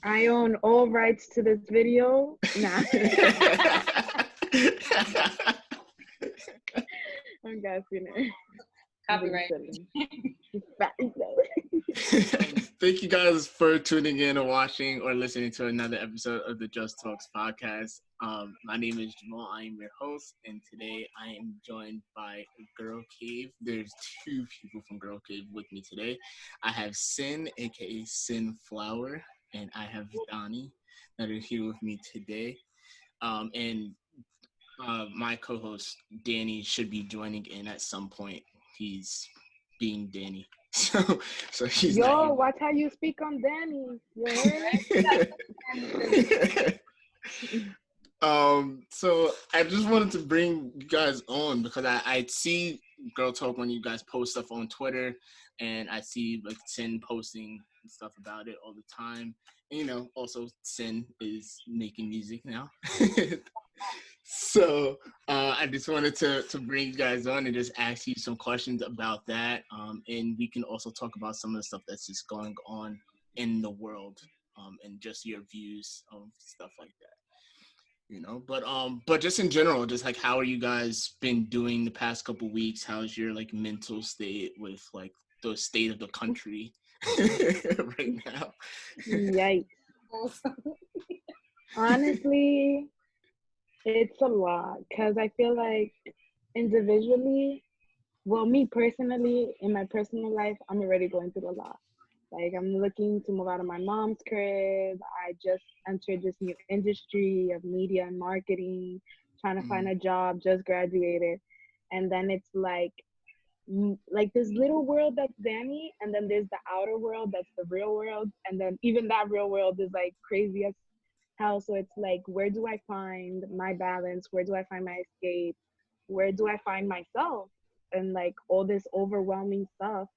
I own all rights to this video. Nah. I'm gassing it. Copyright. Thank you guys for tuning in or watching or listening to another episode of the Just Talks podcast. My name is Jamal. I am your host, and today I am joined by Girl Cave. There's two people from Girl Cave with me today. I have Cyn, aka Cynflwr, and I have Danny that are here with me today. And my co-host Danny should be joining in at some point. He's being Danny. So he's Yo, watch how you speak on Danny. So I just wanted to bring you guys on because I see Girl Talk when you guys post stuff on Twitter, and I see like Cyn posting stuff about it all the time. And, you know, also Cyn is making music now. So I just wanted to bring you guys on and just ask you some questions about that. And we can also talk about some of the stuff that's just going on in the world, and just your views of stuff like that. You know, but just in general, just like how are you guys been doing the past couple weeks? How's your like mental state with like the state of the country right now? Yikes. Honestly, it's a lot because I feel like individually, well, me personally, in my personal life, I'm already going through a lot. Like, I'm looking to move out of my mom's crib. I just entered this new industry of media and marketing, trying to find a job, just graduated. And then it's like this little world that's Danny, and then there's the outer world that's the real world. And then even that real world is like crazy as hell. So it's like, where do I find my balance? Where do I find my escape? Where do I find myself? And like all this overwhelming stuff.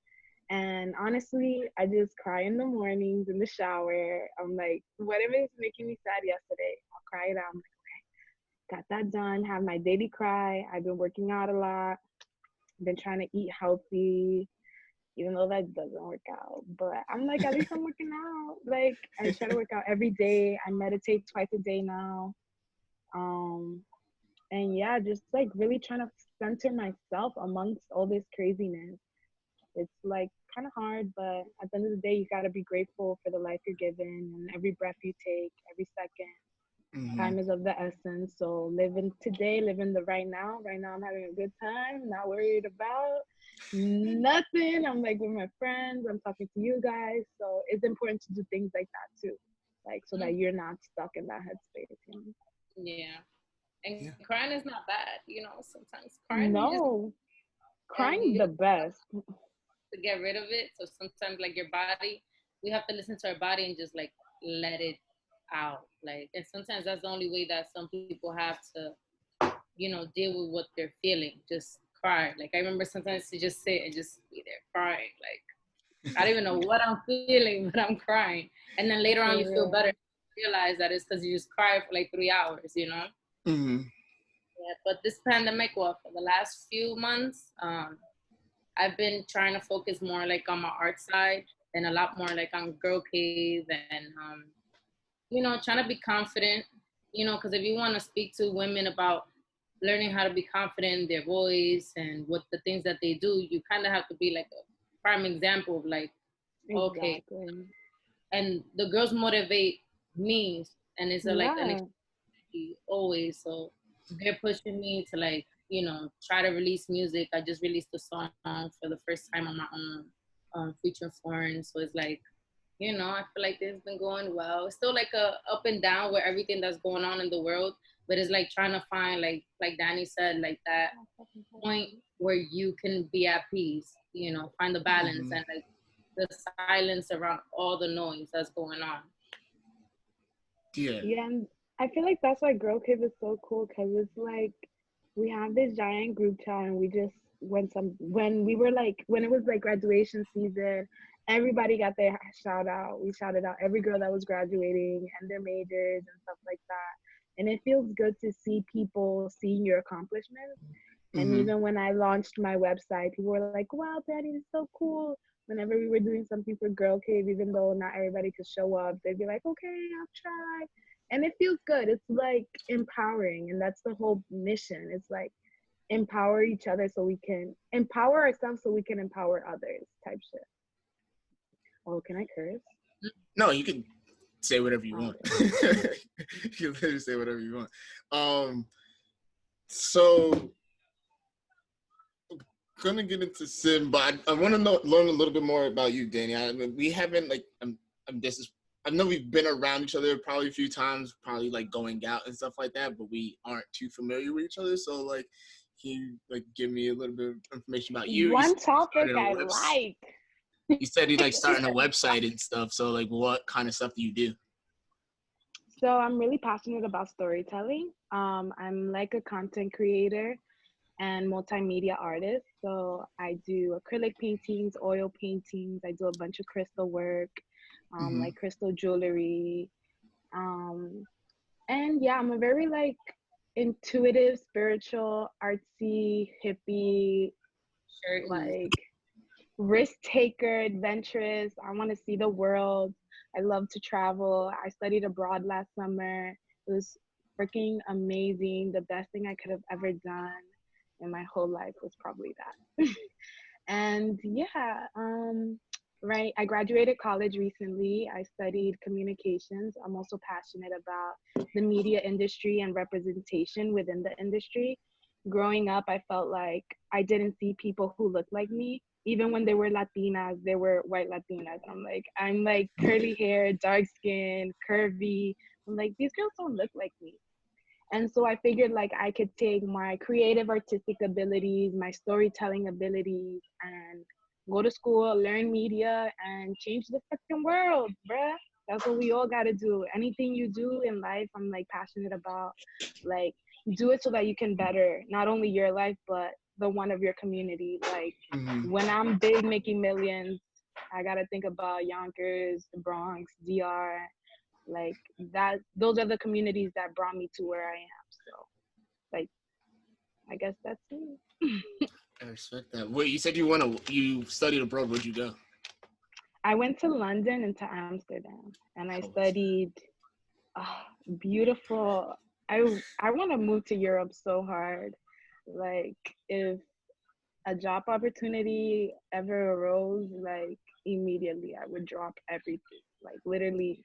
And honestly, I just cry in the mornings in the shower. I'm like, whatever is making me sad yesterday, I'll cry it out. I'm like, okay, got that done. Have my daily cry. I've been working out a lot. Been trying to eat healthy, even though that doesn't work out. But I'm like, at least I'm working out. Like, I try to work out every day. I meditate twice a day now. And yeah, just like really trying to center myself amongst all this craziness. It's like kind of hard, but at the end of the day, you got to be grateful for the life you're given and every breath you take, every second. Mm-hmm. Time is of the essence. So living today, living the right now. Right now, I'm having a good time, not worried about nothing. I'm like with my friends. I'm talking to you guys. So it's important to do things like that too, like so that you're not stuck in that headspace. You know? Yeah. And crying is not bad, you know, sometimes crying. No, crying the best. To get rid of it. So sometimes like your body, we have to listen to our body and just like let it out. Like, and sometimes that's the only way that some people have to, you know, deal with what they're feeling. Just cry. Like I remember sometimes to just sit and just be there crying. Like I don't even know what I'm feeling, but I'm crying. And then later on you feel better. You realize that it's because you just cried for like 3 hours, you know? Mm-hmm. Yeah, but this pandemic, well, for the last few months, I've been trying to focus more like on my art side and a lot more like on Girl Cave and, you know, trying to be confident, you know, because if you want to speak to women about learning how to be confident in their voice and what the things that they do, you kind of have to be like a prime example of like, okay. Exactly. And the girls motivate me, and it's an always. So they're pushing me to like, you know, try to release music. I just released a song for the first time on my own, featuring foreign. So it's like, you know, I feel like this has been going well. It's still like a up and down with everything that's going on in the world, but it's like trying to find like Danny said, like that point where you can be at peace, you know, find the balance and like the silence around all the noise that's going on. Yeah, and I feel like that's why Girl Cave is so cool, because it's like we have this giant group chat, and we just when it was like graduation season, everybody got their shout out. We shouted out every girl that was graduating and their majors and stuff like that. And it feels good to see people seeing your accomplishments. And even when I launched my website, people were like, wow, Danny, it's so cool. Whenever we were doing something for Girl Cave, even though not everybody could show up, they'd be like, okay, I'll try. And it feels good. It's like empowering. And that's the whole mission. It's like empower each other so we can empower ourselves so we can empower others type shit. Oh, can I curse? No, you can say whatever you want. You can literally say whatever you want. So gonna get into Sim, but I want to learn a little bit more about you, Danny. We haven't I know we've been around each other probably a few times, probably like going out and stuff like that, but we aren't too familiar with each other. So like, can you like give me a little bit of information about you? One topic I like. You said you like starting a website and stuff. So like, what kind of stuff do you do? So I'm really passionate about storytelling. I'm like a content creator and multimedia artist. So I do acrylic paintings, oil paintings. I do a bunch of crystal work, like crystal jewelry. And yeah, I'm a very like intuitive, spiritual, artsy, hippie, like risk taker, adventurous. I want to see the world. I love to travel. I studied abroad last summer. It was freaking amazing. The best thing I could have ever done in my whole life was probably that. And yeah, right. I graduated college recently. I studied communications. I'm also passionate about the media industry and representation within the industry. Growing up, I felt like I didn't see people who looked like me. Even when they were Latinas, they were white Latinas. I'm like curly hair, dark skin, curvy. I'm like, these girls don't look like me. And so I figured like I could take my creative artistic abilities, my storytelling abilities, and go to school, learn media, and change the fucking world, bruh. That's what we all gotta do. Anything you do in life, I'm like passionate about. Like, do it so that you can better not only your life, but the one of your community. Like, when I'm big making millions, I gotta think about Yonkers, the Bronx, DR, like that. Those are the communities that brought me to where I am. So like, I guess that's it. I respect that. Wait, you said you studied abroad. Where'd you go? I went to London and to Amsterdam, and I studied beautiful. I want to move to Europe so hard. Like, if a job opportunity ever arose, like immediately I would drop everything. Like literally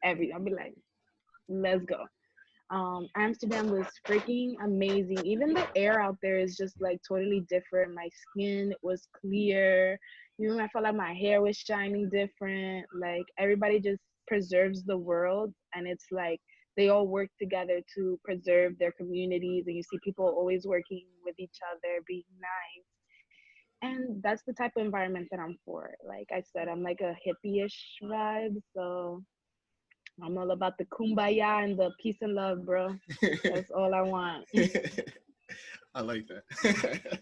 everything. I'd be like, let's go. Amsterdam was freaking amazing. Even the air out there is just like totally different. My skin was clear. Even I felt like my hair was shining different. Like everybody just preserves the world, and it's like they all work together to preserve their communities, and you see people always working with each other, being nice. And that's the type of environment that I'm for. Like I said, I'm like a hippie-ish vibe, so I'm all about the kumbaya and the peace and love, bro. That's all I want. I like that.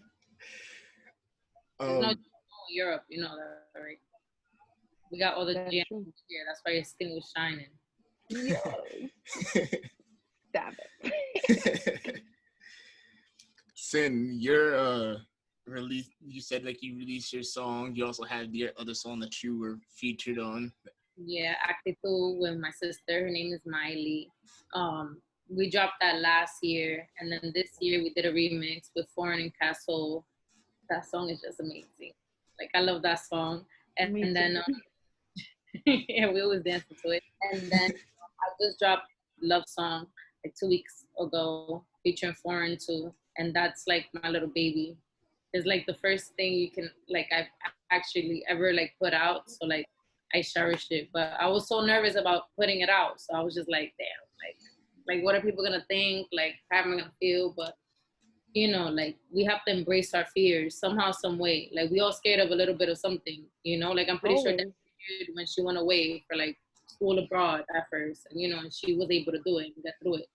No, Europe, you know that, right? We got all the gems here. That's why your skin was shining. Yes. Stop it. Sin, your release. You said like you released your song. You also had your other song that you were featured on. Yeah, Actitud with my sister. Her name is Miley. We dropped that last year, and then this year we did a remix with Foreign and Castle. That song is just amazing. Like I love that song. And then yeah, we always dance to it. And then I just dropped Love Song like 2 weeks ago, featuring Foreign too. And that's like my little baby. It's like the first thing you can like I've actually ever like put out. So like I cherished it. But I was so nervous about putting it out. So I was just like, damn, like what are people gonna think? Like how am I gonna feel? But you know, like we have to embrace our fears somehow, some way. Like we all scared of a little bit of something, you know, like I'm pretty sure that when she went away for like school abroad at first, and you know, and she was able to do it and get through it.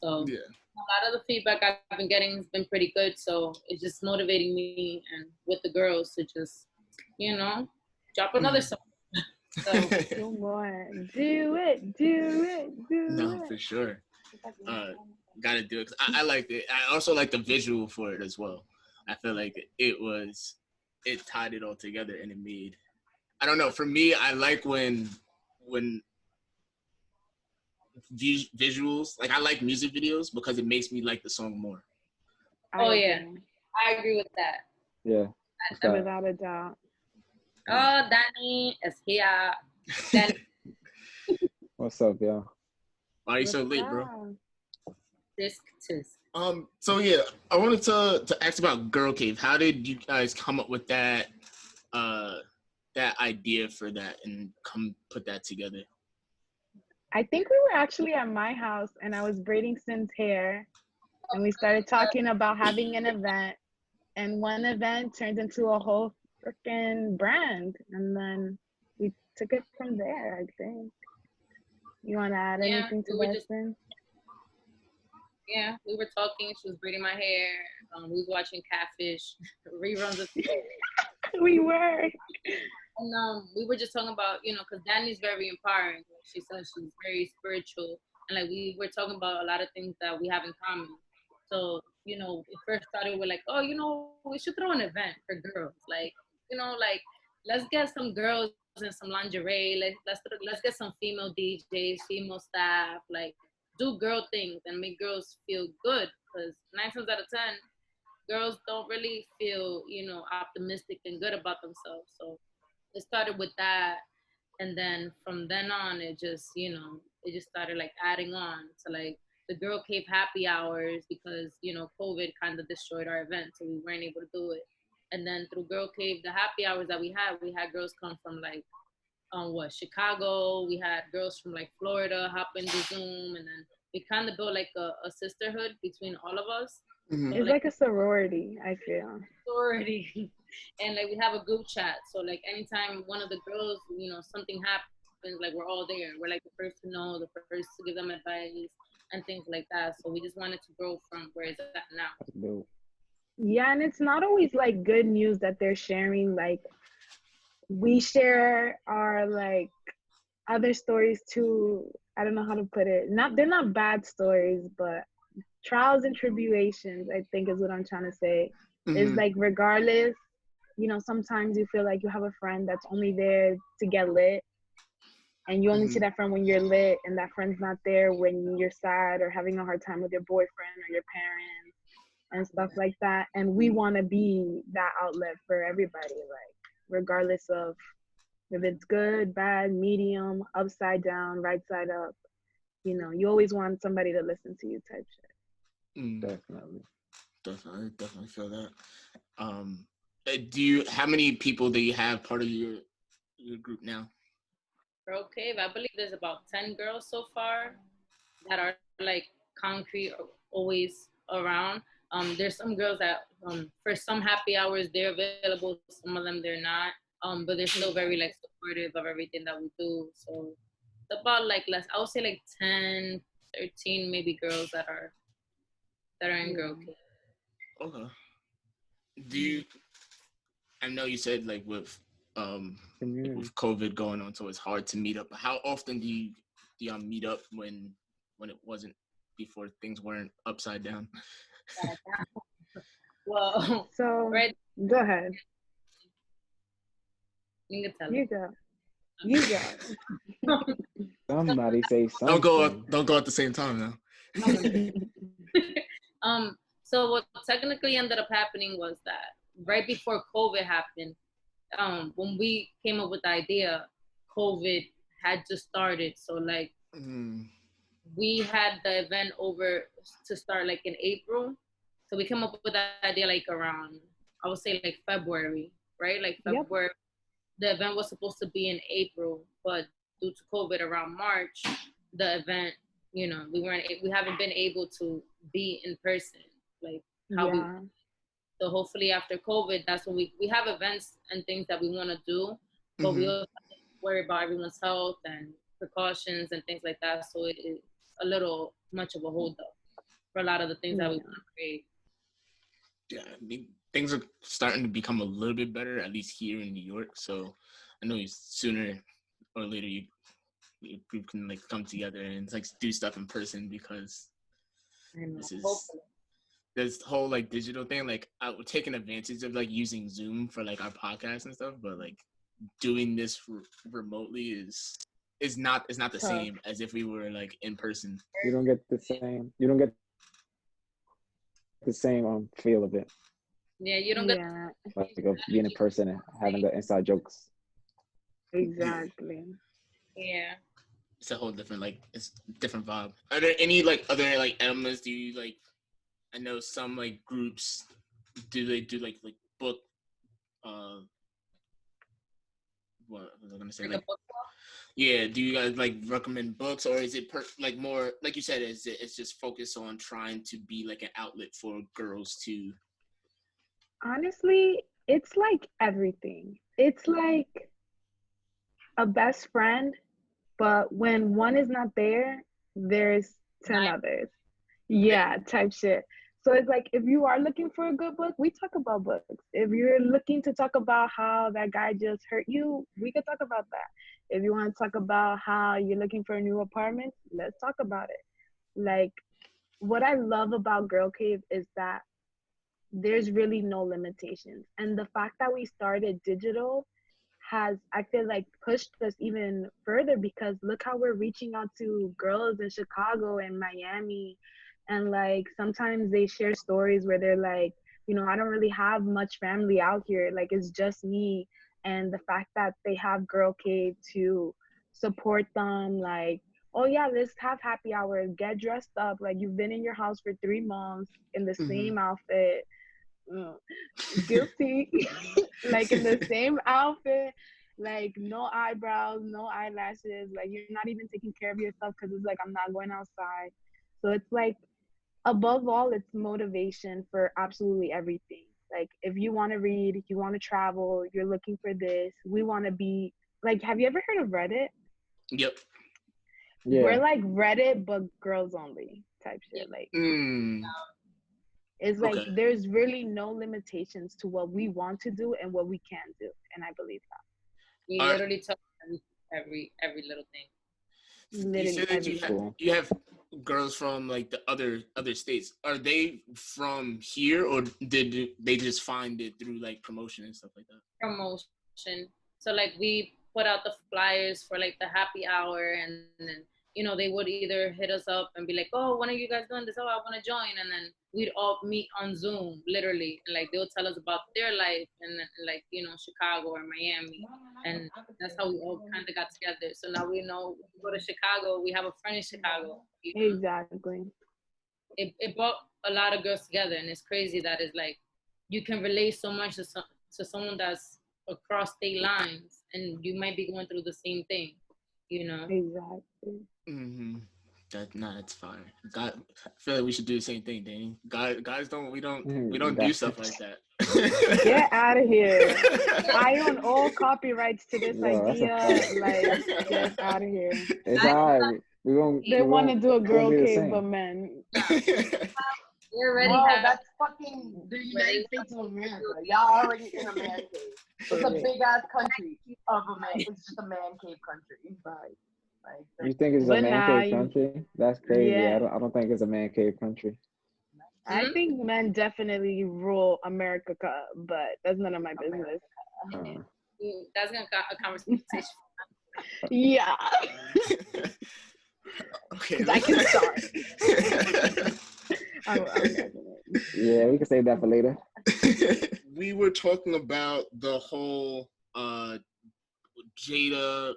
So yeah. A lot of the feedback I've been getting has been pretty good. So it's just motivating me and with the girls to just, you know, drop another song. So come on, do it. No, for sure. gotta do it. I liked it. I also like the visual for it as well. I feel like it tied it all together and it made. I don't know. For me, I like when visuals, like I like music videos because it makes me like the song more. Oh yeah, I agree with that. Yeah, without a doubt. Oh, Danny is here. Danny. What's up, y'all? Why are you so late, bro? Tisk. So yeah, I wanted to ask about Girl Cave. How did you guys come up with that that idea for that and come put that together? I think we were actually at my house and I was braiding Cyn's hair and we started talking about having an event, and one event turned into a whole freaking brand, and then we took it from there. I think. You want to add anything to that, Cyn? Yeah, we were talking. She was braiding my hair. We was watching Catfish reruns of. We were. And we were just talking about, because Danny's very empowering. She says she's very spiritual, and like we were talking about a lot of things that we have in common. So it first started with like, oh, we should throw an event for girls. Like, like let's get some girls in some lingerie. Let's get some female DJs, female staff. Like, do girl things and make girls feel good. Because 9 times out of 10, girls don't really feel, optimistic and good about themselves. So it started with that, and then from then on, it just started like adding on to like the Girl Cave happy hours because COVID kind of destroyed our event, so we weren't able to do it. And then through Girl Cave, the happy hours that we had girls come from like Chicago. We had girls from like Florida hop into Zoom, and then we kind of built like a sisterhood between all of us. Mm-hmm. It's like a sorority, I feel. Sorority. And like we have a group chat, so like anytime one of the girls, something happens, like we're all there. We're like the first to know, the first to give them advice and things like that. So we just wanted to grow from where it's at now. Yeah, and it's not always like good news that they're sharing. Like we share our like other stories too. I don't know how to put it. They're not bad stories, but trials and tribulations, I think is what I'm trying to say. Mm-hmm. Is like regardless, sometimes you feel like you have a friend that's only there to get lit, and you only see that friend when you're lit, and that friend's not there when you're sad or having a hard time with your boyfriend or your parents and stuff like that. And we want to be that outlet for everybody, like regardless of if it's good, bad, medium, upside down, right side up. You always want somebody to listen to you type shit. Definitely feel that. How many people do you have part of your group now? Girl Cave, I believe there's about 10 girls so far that are like concrete or always around. There's some girls that for some happy hours they're available, some of them they're not. But they're still very like supportive of everything that we do. So it's about like I would say like 10, 13 maybe girls that are in Girl Cave. Okay. I know you said like with COVID going on, so it's hard to meet up. How often do y'all meet up when it wasn't, before things weren't upside down? Well, so go ahead. You can tell You go. Somebody say something. Don't go at the same time now. So what technically ended up happening was that right before COVID happened, when we came up with the idea, COVID had just started. So like we had the event over to start like in April. So we came up with that idea like around, I would say like February, right? Like February. Yep. The event was supposed to be in April, but due to COVID around March, the event, we haven't been able to be in person, like how we. So hopefully after COVID, that's when we have events and things that we want to do, but we also have to worry about everyone's health and precautions and things like that. So it is a little much of a hold up for a lot of the things that we want to create. Yeah, I mean, things are starting to become a little bit better, at least here in New York. So I know sooner or later you can like come together and like do stuff in person, because This is this whole like digital thing. Like we're taking advantage of like using Zoom for like our podcast and stuff, but like doing this remotely is not the same as if we were like in person. You don't get the same. You don't get the same feel of it. Yeah, you don't get like of being in person and having the inside jokes. Exactly. Yeah. It's a whole different it's different vibe. Are there any like other like elements? Do you like? I know some like groups do like book. What was I gonna say? Like, yeah. Do you guys like recommend books, or is it like more like you said? It's just focused on trying to be like an outlet for girls to. Honestly, it's like everything. It's like a best friend, but when one is not there, there's 10 others. Yeah, type shit. So it's like, if you are looking for a good book, we talk about books. If you're looking to talk about how that guy just hurt you, we could talk about that. If you want to talk about how you're looking for a new apartment, let's talk about it. Like, what I love about Girl Cave is that there's really no limitations. And the fact that we started digital has, I feel like, pushed us even further, because look how we're reaching out to girls in Chicago and Miami. And like sometimes they share stories where they're like, you know, I don't really have much family out here, like it's just me. And the fact that they have Girl Cave to support them, like, oh yeah, let's have happy hour, get dressed up, like you've been in your house for 3 months in the same outfit. Guilty. Like in the same outfit, like no eyebrows, no eyelashes, like you're not even taking care of yourself because it's like, I'm not going outside. So it's like, above all, it's motivation for absolutely everything. Like if you want to read, you want to travel, you're looking for this, we want to be like, have you ever heard of Reddit? Yep. Yeah. We're like Reddit but girls only type shit. Like it's like there's really no limitations to what we want to do and what we can do, and I believe that. We literally talk every little thing. Literally, you said that you have girls from like the other states. Are they from here, or did they just find it through like promotion and stuff like that? Promotion. So like we put out the flyers for like the happy hour, and then you know they would either hit us up and be like, oh, when are you guys doing this? Oh, I want to join. And then we'd all meet on Zoom, literally, and like they'll tell us about their life and like, you know, Chicago or Miami, and that's how we all kind of got together. So now we know when we go to Chicago, we have a friend in Chicago. You know? Exactly. It brought a lot of girls together, and it's crazy that it's like you can relate so much to someone that's across state lines, and you might be going through the same thing, you know. Exactly. That's fine. God, I feel like we should do the same thing, Danny. Guys don't do stuff like that. Get out of here. I own all copyrights to this idea. Like, get out of here. It's alright. They want to do a Girl Cave for men. We already have. That's fucking the United States of America. Y'all already in a man cave. It's a big ass country of a man. It's just a man cave country. Right. You think it's a man cave country? That's crazy. Yeah. I don't think it's a man cave country. I think men definitely rule America, but that's none of my business. That's gonna a conversation. Yeah. Okay. I can start. Yeah, we can save that for later. We were talking about the whole Jada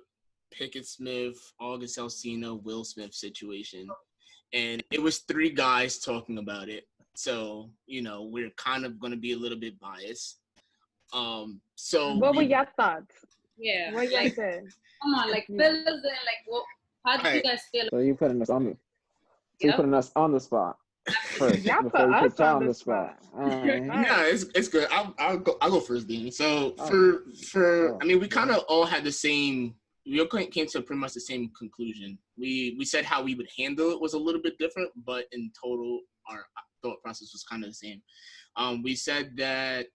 Pinkett Smith, August Alsina, Will Smith situation. And it was 3 guys talking about it. So, you know, we're kind of going to be a little bit biased. So what were your thoughts? Yeah. What y'all said? Come on, like, fill us in, like, what, how do you guys feel? So you're putting us on the spot. First, before you put y'all on the spot. No, it's good. I'll go first, Dean. So I mean, we kind of all had the same. We all came to pretty much the same conclusion. We said how we would handle it was a little bit different, but in total, our thought process was kind of the same. We said that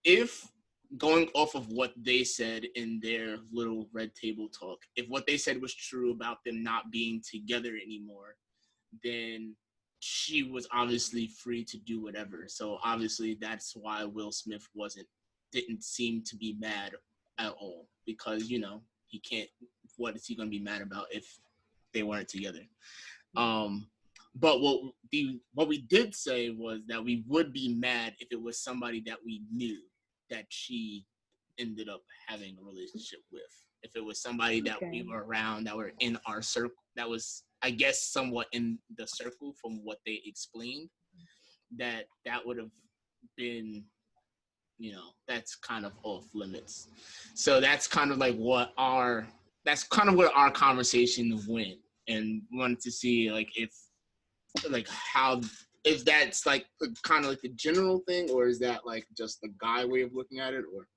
if going off of what they said in their little red table talk, if what they said was true about them not being together anymore, then she was obviously free to do whatever. So obviously that's why Will Smith didn't seem to be mad at all, because he can't. What is he going to be mad about if they weren't together? But what we did say was that we would be mad if it was somebody that we knew that she ended up having a relationship with. If it was somebody that we were around, that were in our circle, that was, I guess, somewhat in the circle from what they explained, that would have been, that's kind of off limits. So that's kind of like where our conversation went, and wanted to see like if that's like kind of like the general thing, or is that like just the guy way of looking at it, or?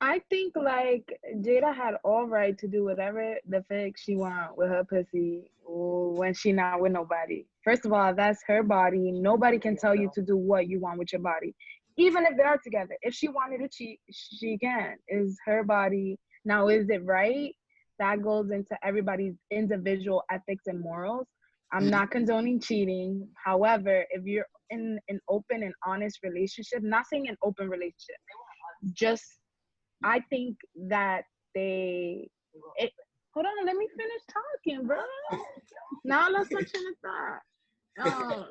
I think like Jada had all right to do whatever the fuck she want with her pussy when she not with nobody. First of all, that's her body. Nobody can tell you to do what you want with your body, even if they are together. If she wanted to cheat, she can. It's her body. Now, is it right? That goes into everybody's individual ethics and morals. I'm not condoning cheating. However, if you're in an open and honest relationship, not saying an open relationship, just I think that hold on, let me finish talking, bro. Now let's switch into that.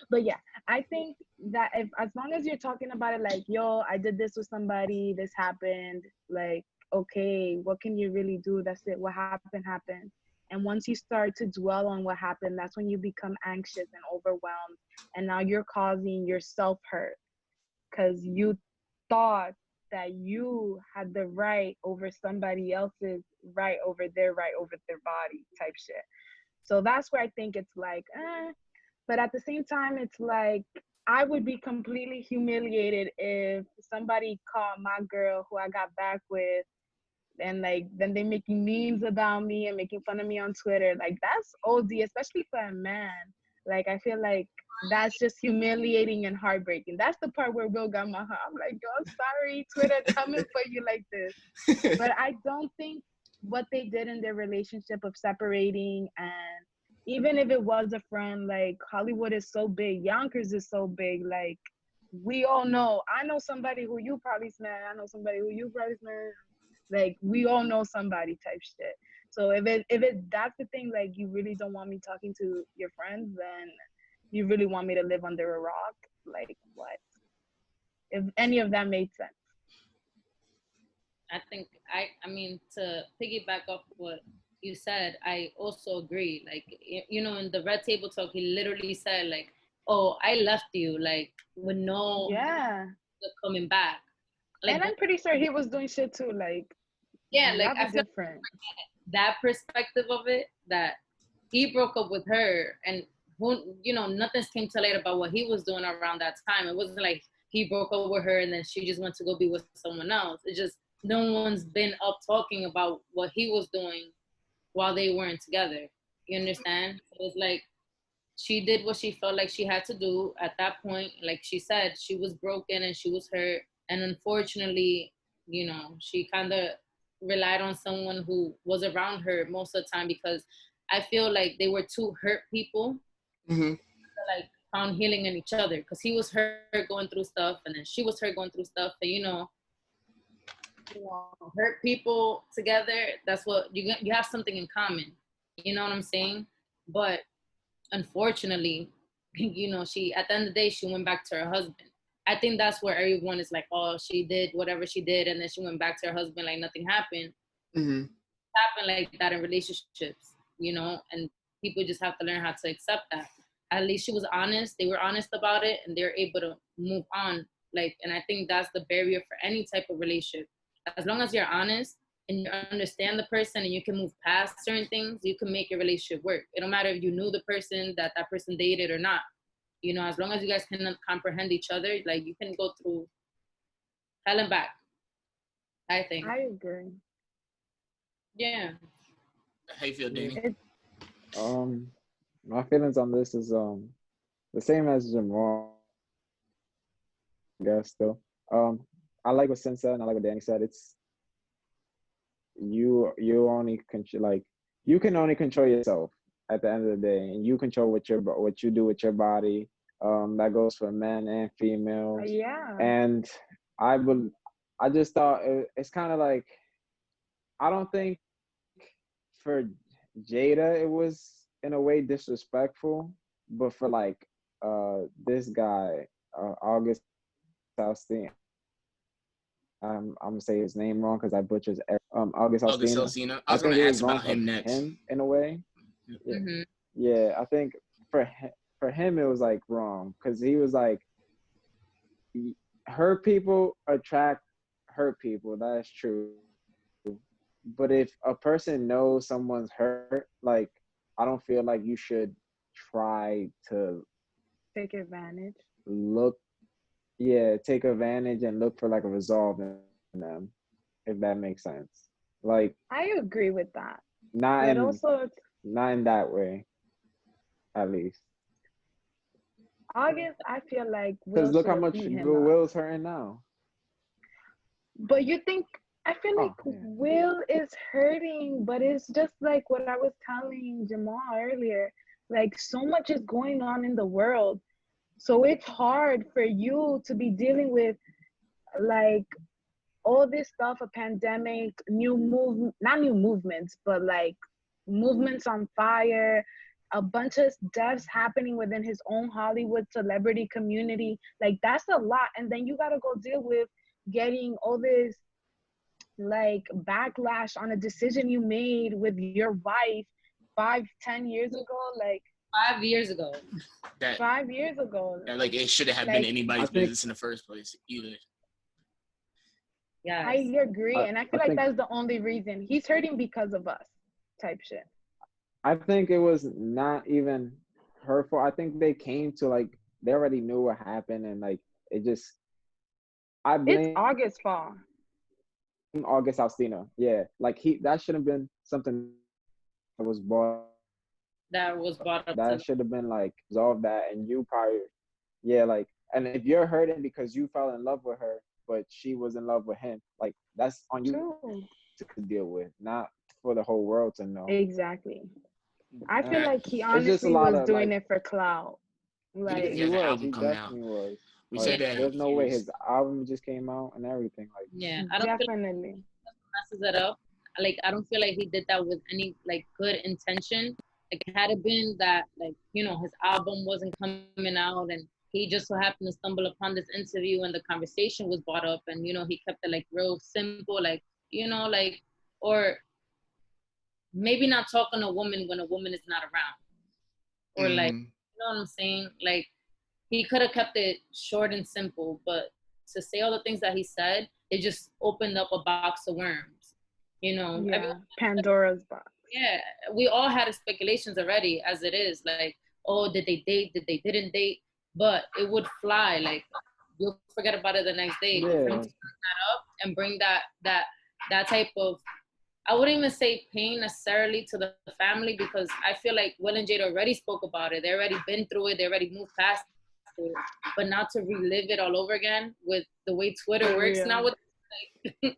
But yeah, I think that as long as you're talking about it like, yo, I did this with somebody, this happened, like, okay, what can you really do? That's it. What happened. And once you start to dwell on what happened, that's when you become anxious and overwhelmed. And now you're causing yourself hurt because you thought that you had the right over somebody else's right over their body type shit. So that's where I think it's like, but at the same time, it's like, I would be completely humiliated if somebody caught my girl who I got back with, and like then they making memes about me and making fun of me on Twitter. Like, that's OD, especially for a man. Like, I feel like that's just humiliating and heartbreaking. That's the part where Will got my heart. I'm like, yo, sorry, Twitter coming for you like this. But I don't think what they did in their relationship of separating, and even if it was a friend, like, Hollywood is so big, Yonkers is so big, like, we all know. I know somebody who you probably smashed. I know somebody who you probably smashed. Like, we all know somebody type shit. So if that's the thing, like, you really don't want me talking to your friends, then you really want me to live under a rock? Like, what? If any of that made sense. I think I mean, to piggyback off what you said, I also agree. Like, in the Red Table Talk, he literally said like, "Oh, I left you like with no coming back." Like, and I'm pretty sure he was doing shit too. Like, yeah, like I feel different. That perspective of it, that he broke up with her, and nothing came to light about what he was doing around that time. It wasn't like he broke up with her and then she just went to go be with someone else. It's just no one's been up talking about what he was doing while they weren't together. You understand? So it's like she did what she felt like she had to do at that point. Like she said, she was broken and she was hurt. And unfortunately, she kind of relied on someone who was around her most of the time, because I feel like they were two hurt people like found healing in each other, because he was her going through stuff and then she was her going through stuff, and hurt people together, that's what you have something in common, you know what I'm saying? But unfortunately, she, at the end of the day, she went back to her husband. I think that's where everyone is like, oh, she did whatever she did and then she went back to her husband like nothing happened. It happened like that in relationships, and people just have to learn how to accept that. At least she was honest. They were honest about it and they're able to move on. Like, and I think that's the barrier for any type of relationship. As long as you're honest and you understand the person and you can move past certain things, you can make your relationship work. It don't matter if you knew the person that person dated or not. As long as you guys can comprehend each other, like, you can go through hell and back, I think. I agree. Yeah. How you feel, Danny? My feelings on this is the same as Jamal, I guess, though. I like what Cyn said and I like what Danny said. It's you only like, you can only control yourself at the end of the day, and you control what you do with your body. That goes for men and females. Yeah. And I would, I just thought it's kind of like, I don't think for Jada it was in a way disrespectful, but for like this guy, August Alsina, I'm gonna say his name wrong because I butchers August Alsina. I was think gonna it ask was wrong about him for next. him in a way. Yeah, yeah. I think for him it was like wrong because he was like, hurt people attract hurt people. That's true. But if a person knows someone's hurt, like, I don't feel like you should try to Take advantage. take advantage and look for like a resolve in them, if that makes sense. Like, I agree with that. not But in also, not in that way, at least. August, I feel like Because Will look should how have much beat him up. Will's hurting now. But you think, I feel like Oh, yeah. Will is hurting, but it's just like what I was telling Jamal earlier. Like, so much is going on in the world. So it's hard for you to be dealing with, like, all this stuff, a pandemic, not new movements, but like movements on fire, a bunch of deaths happening within his own Hollywood celebrity community. Like, that's a lot. And then you got to go deal with getting all this like backlash on a decision you made with your wife 5-10 years ago. Like, 5 years ago. 5 years ago. That like it shouldn't have been anybody's business in the first place either. Yeah, I agree, and I feel like that's the only reason he's hurting because of us, type shit. I think it was not even hurtful. I think they came to like, they already knew what happened, and like it just. I blame It's August's fault. August Alsina. Yeah, like that should have been something that was brought. That was brought up. That should have been like resolve that, and you probably, yeah, like, and if you're hurting because you fell in love with her, but she was in love with him, like, that's on you to deal with, not for the whole world to know. Exactly. I feel like he honestly was doing it for clout. Like, he definitely was. We like, said that there's no way his album just came out and everything. Like, yeah, I don't definitely messes it up. Like, I don't feel like he did that with any like good intention. Like, had it been that, like, you know, his album wasn't coming out and he just so happened to stumble upon this interview and the conversation was brought up, and, you know, he kept it like real simple, like, you know, like, or maybe not talking to a woman when a woman is not around, or like, you know what I'm saying? Like, he could have kept it short and simple, but to say all the things that he said, it just opened up a box of worms, you know? Yeah, Pandora's box. Yeah, we all had speculations already as it is, like, oh, did they date? Did they didn't date? But it would fly, like, you'll forget about it the next day. Yeah. For him to bring that up and bring that type of, I wouldn't even say pain necessarily to the family, because I feel like Will and Jada already spoke about it. They already been through it. They already moved past it. But not to relive it all over again with the way Twitter works now. With like,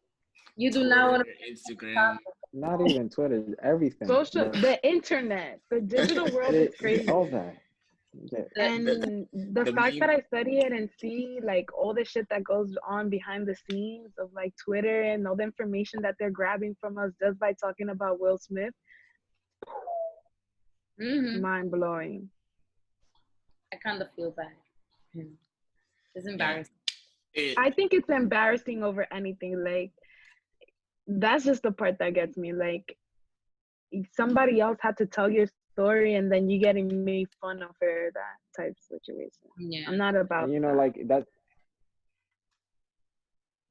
you do not want to Instagram. Not even Twitter, everything. The internet, the digital world is crazy. All that. Yeah. And the fact that I study it and see like all the shit that goes on behind the scenes of like Twitter and all the information that they're grabbing from us just by talking about Will Smith, mind blowing. I kind of feel bad. It's embarrassing. I think it's embarrassing over anything. Like, that's just the part that gets me. Like, somebody else had to tell your story and then you getting made fun of for that type of situation. Yeah, I'm not about and, you know, like that.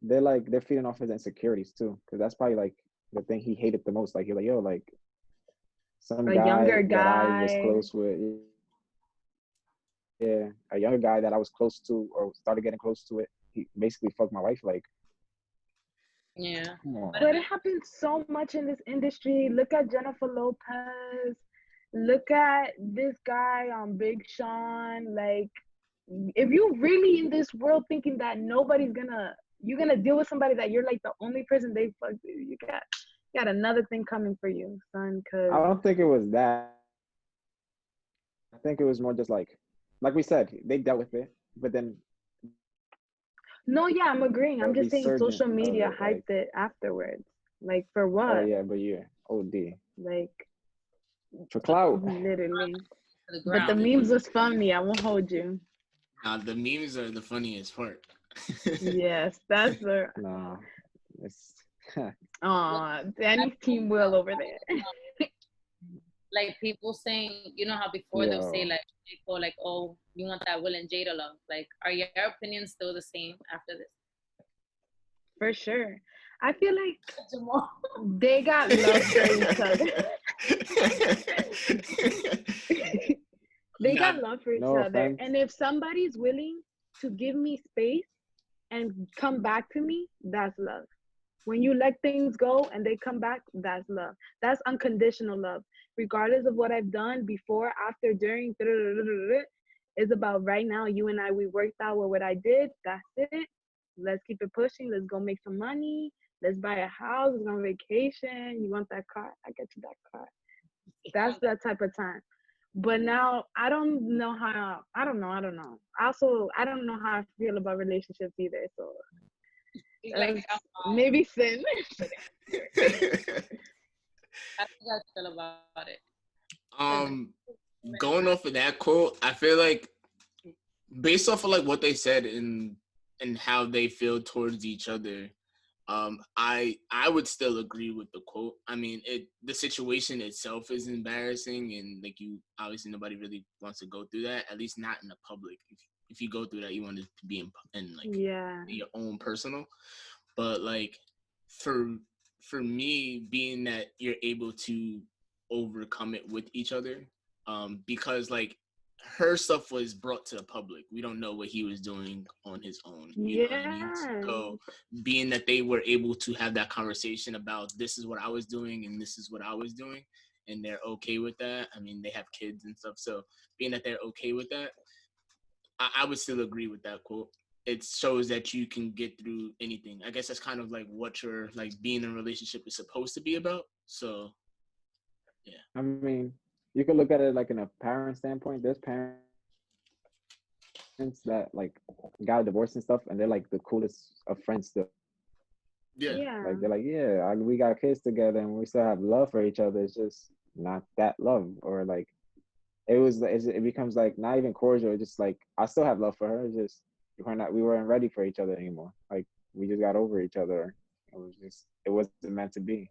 They're feeding off his insecurities too, because that's probably like the thing he hated the most. Like, you're like, yo, like some younger guy that I was close with. Yeah, a younger guy that I was close to or started getting close to it. He basically fucked my wife. Like, yeah. But it happens so much in this industry. Look at Jennifer Lopez. Look at this guy on Big Sean. Like, if you're really in this world thinking that you're gonna deal with somebody that you're like the only person they fucked, got another thing coming for you, son. Cause I don't think it was that. I think it was more just like we said, they dealt with it, but then no, yeah, I'm agreeing. the I'm just saying resurgence social of media it, hyped it afterwards. Like for oh what? yeah, but yeah, OD Like for clout. literally. To the But the ground. memes was funny. I won't hold you. The memes are the funniest part. Yes, that's the. Nah, it's Aw, Danny's team Will over there. Like people saying, you know how before they'll say yo. like, people like, oh, you want that Will and Jada love. Like, are your opinions still the same after this? For sure. I feel like Jamal. they got love for each other. They got love for each No other. offense. And if somebody's willing to give me space and come back to me, that's love. When you let things go and they come back, that's love. That's unconditional love. Regardless of what I've done before, after, during, it's about right now. You and I, we worked out what I did. That's it. Let's keep it pushing. Let's go make some money. Let's buy a house. Let's go on vacation. You want that car? I get you that car. That's that type of time. But now I don't know. Also, I don't know how I feel about relationships either. So Like, maybe sin. how do you guys feel about it? Going off of that quote, I feel like based off of like what they said and how they feel towards each other, I would still agree with the quote. I mean, the situation itself is embarrassing, and like you obviously nobody really wants to go through that. At least not in the public. If you go through that, you want it to be in like your own personal. But like for me, being that you're able to overcome it with each other, because like her stuff was brought to the public. We don't know what he was doing on his own. You know what I mean? So being that they were able to have that conversation about this is what I was doing and this is what I was doing, and they're okay with that. I mean, they have kids and stuff. So being that they're okay with that, I would still agree with that quote. It shows that you can get through anything. I guess that's kind of like what your like being in a relationship is supposed to be about. So yeah. I mean, you could look at it like in a parent standpoint. There's parents that like got divorced and stuff, and they're like the coolest of friends still. Yeah. Like they're like, yeah, we got kids together, and we still have love for each other. It's just not that love, or like it becomes like not even cordial. It's just like I still have love for her. It's just we weren't ready for each other anymore. Like we just got over each other. It wasn't meant to be.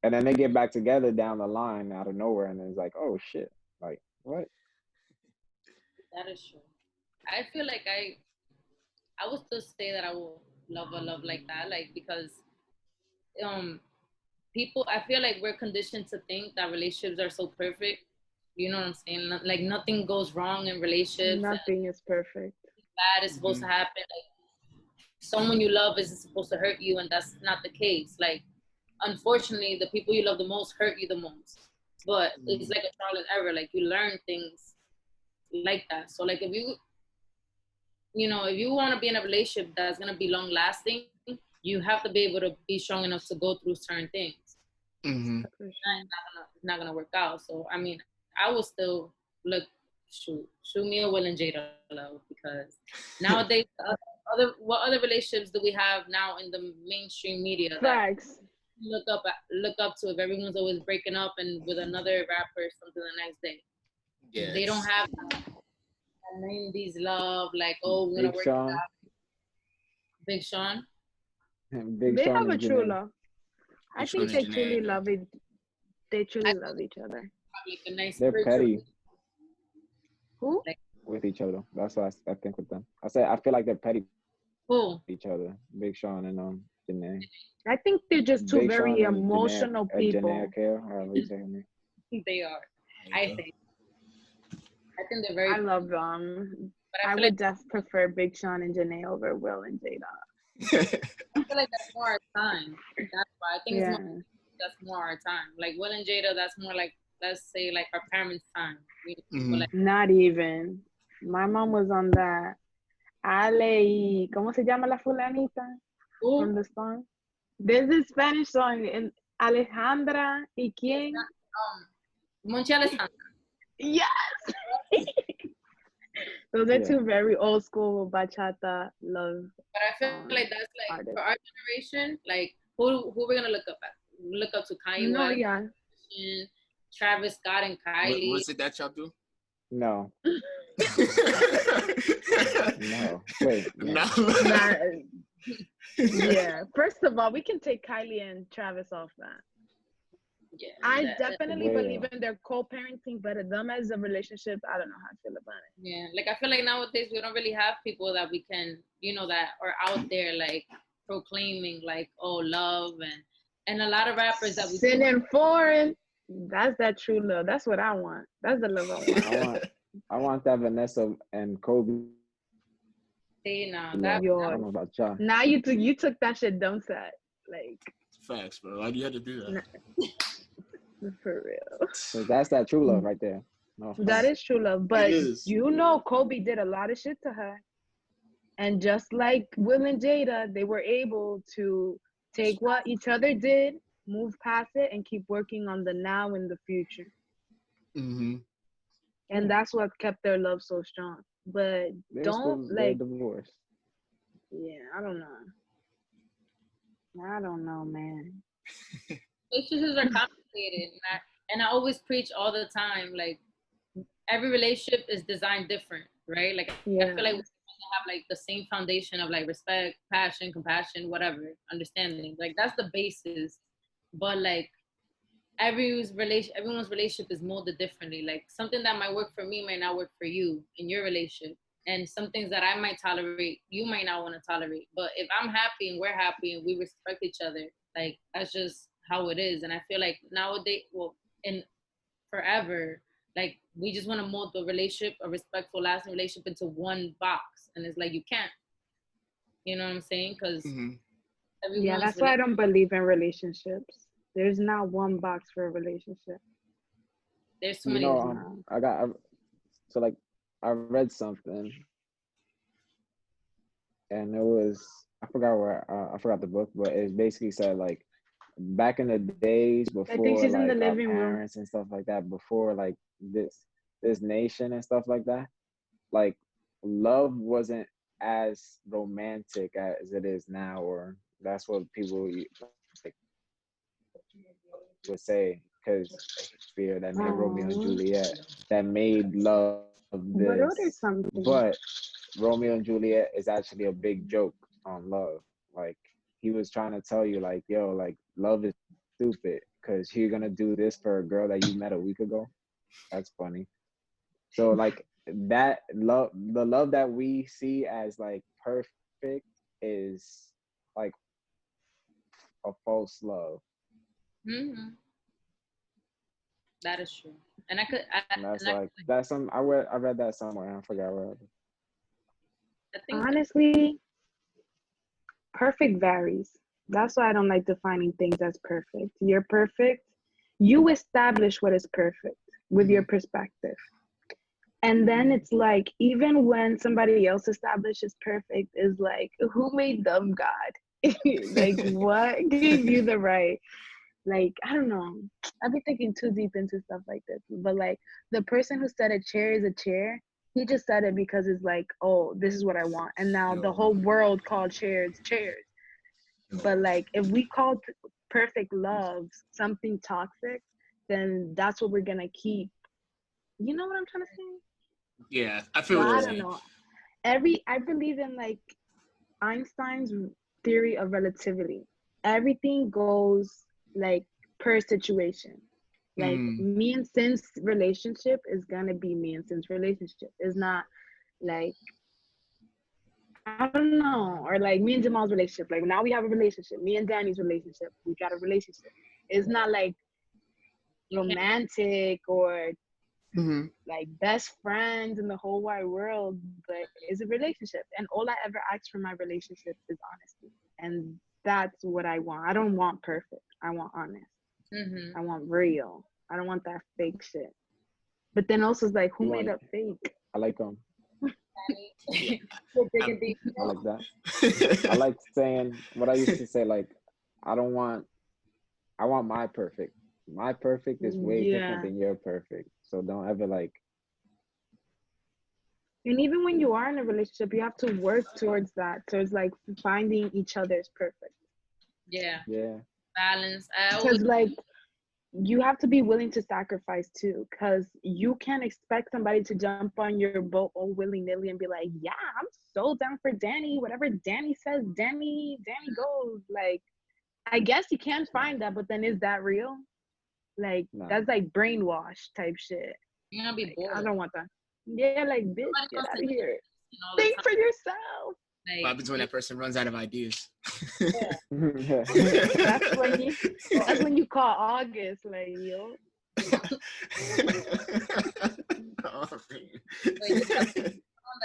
And then they get back together down the line out of nowhere, and it's like, oh shit, like what? That is true. I feel like I would still say that I will love a love like that, like because people, I feel like we're conditioned to think that relationships are so perfect. You know what I'm saying? Like nothing goes wrong in relationships. Nothing is perfect. Bad is supposed to happen. Like someone you love isn't supposed to hurt you, and that's not the case. Like unfortunately, the people you love the most hurt you the most. But it's like a trial and error. Like you learn things like that. So like if you want to be in a relationship that's gonna be long lasting, you have to be able to be strong enough to go through certain things. It's not gonna work out. So I mean, I will still shoot me a Will and Jada love, because nowadays what other relationships do we have now in the mainstream media that look up to if everyone's always breaking up and with another rapper or something the next day? Yeah, they don't have name these love like, oh, we're gonna work it out. Big Sean. They Sean have a true Janae. love. I think they truly love it. They truly love each other. Like a nice They're petty. Who? With each other. That's what I think with them. I feel like they're petty. Who? With each other. Big Sean and Janae. I think they're just two very emotional people. Janae, they are. I think they're very. I love them. But I would just prefer Big Sean and Janae over Will and Jada. I feel like that's more our time. That's why I think that's more our time. Like Will and Jada, that's more like, let's say, like our parents' time. Like, not even. My mom was on that. Ale, ¿cómo se llama la fulanita? From the song. There's this Spanish song, and Alejandra y quién? Monchi Alessandra. Yes. Those are two very old school bachata love. But I feel like that's like artists. For our generation, like who we're gonna look up at? Look up to Kanye West, yeah. Travis Scott, and Kylie. What's it that y'all do? No. No. Wait. No. Yeah. First of all, we can take Kylie and Travis off that. Yeah, I definitely believe in their co-parenting, but them as a relationship, I don't know how I feel about it. Yeah, like I feel like nowadays we don't really have people that we can, that are out there like proclaiming like, oh, love and a lot of rappers that we Cynflwr, that's that true love. That's what I want. That's the love I want. I want that Vanessa and Kobe. See now, I don't know about y'all. Now you took that shit dumb set. Like facts, bro. Why do you have to do that? For real. So that's that true love right there. No, that is true love. But Kobe did a lot of shit to her. And just like Will and Jada, they were able to take what each other did, move past it, and keep working on the now and the future. Mm-hmm. And that's what kept their love so strong. But they're divorced. Yeah, I don't know, man. Relationships are complicated, and I always preach all the time. Like every relationship is designed different, right? Like I feel like we have like the same foundation of like respect, passion, compassion, whatever, understanding. Like that's the basis. But like everyone's relationship is molded differently. Like something that might work for me might not work for you in your relationship. And some things that I might tolerate, you might not want to tolerate. But if I'm happy and we're happy and we respect each other, like that's just how it is. And I feel like nowadays, and forever, like we just want to mold the relationship, a respectful, lasting relationship into one box. And it's like, you can't. You know what I'm saying? Because that's why I don't believe in relationships. There's not one box for a relationship. There's too many. I read something, and it was I forgot the book, but it basically said like back in the days before like our parents and stuff like that, before like this nation and stuff like that, like love wasn't as romantic as it is now, or that's what people like would say, because Shakespeare that made Romeo and Juliet, that made love this. But Romeo and Juliet is actually a big joke on love. Like he was trying to tell you like, yo, like love is stupid because you're gonna do this for a girl that you met a week ago. That's funny. So like that love, the love that we see as like perfect is like a false love. Mm-hmm. That is true. And I read that somewhere. I forgot where. Honestly, perfect varies. That's why I don't like defining things as perfect. You're perfect. You establish what is perfect with your perspective. And then it's like, even when somebody else establishes perfect, is like, who made them God? Like, what gave you the right? Like, I don't know. I've been thinking too deep into stuff like this. But like the person who said a chair is a chair, he just said it because it's like, oh, this is what I want. And now the whole world called chairs. But like if we call perfect love something toxic, then that's what we're going to keep. You know what I'm trying to say? Yeah, I feel what you're saying. I don't know. I believe in like Einstein's theory of relativity. Everything goes like per situation. Like me and Sin's relationship is gonna be me and Sin's relationship. It's not like, I don't know, or like me and Jamal's relationship. Like now we have a relationship. Me and Danny's relationship, we got a relationship. It's not like romantic or like best friends in the whole wide world, but it's a relationship. And all I ever ask for my relationship is honesty. And that's what I want. I don't want perfect. I want honest. I want real. I don't want that fake shit. But then also it's like, who made up fake? I like them. I like that. I like saying what I used to say, like, I don't want I want my perfect. My perfect is way different Yeah. than your perfect. So don't ever like. And even when you are in a relationship, you have to work towards that, towards like finding each other's perfect. Yeah. Yeah. Balance. I always Because like you have to be willing to sacrifice too, because you can't expect somebody to jump on your boat all willy-nilly and be like, yeah, I'm so down for Danny, whatever Danny says, Danny goes. Like, I guess you can find that, but then is that real? Like, Nah. that's like brainwash type shit. you're gonna be Like, bored. I don't want that. Yeah, like, bitch, Nobody get wants out to of do here. this all the Think time. for yourself. What Like, happens when that person runs out of ideas? That's when you call August, like, yo. but you have to on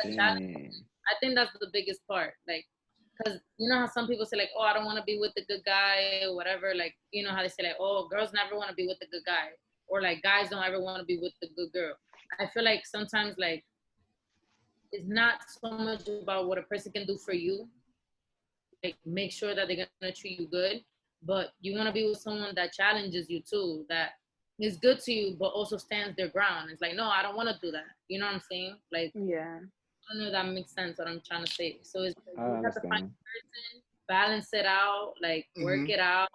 the challenge. Damn. I think that's the biggest part. Like, because you know how some people say like, oh, I don't want to be with the good guy or whatever. Like, you know how they say like, oh, girls never want to be with the good guy, or like guys don't ever want to be with the good girl. I feel like sometimes like it's not so much about what a person can do for you. Like, make sure that they're gonna treat you good, but you want to be with someone that challenges you too, that is good to you, but also stands their ground. It's like, no, I don't want to do that. You know what I'm saying? Like, Yeah. I don't know if that makes sense what I'm trying to say. So it's I you have to find understand. a person, balance it out, like work it out.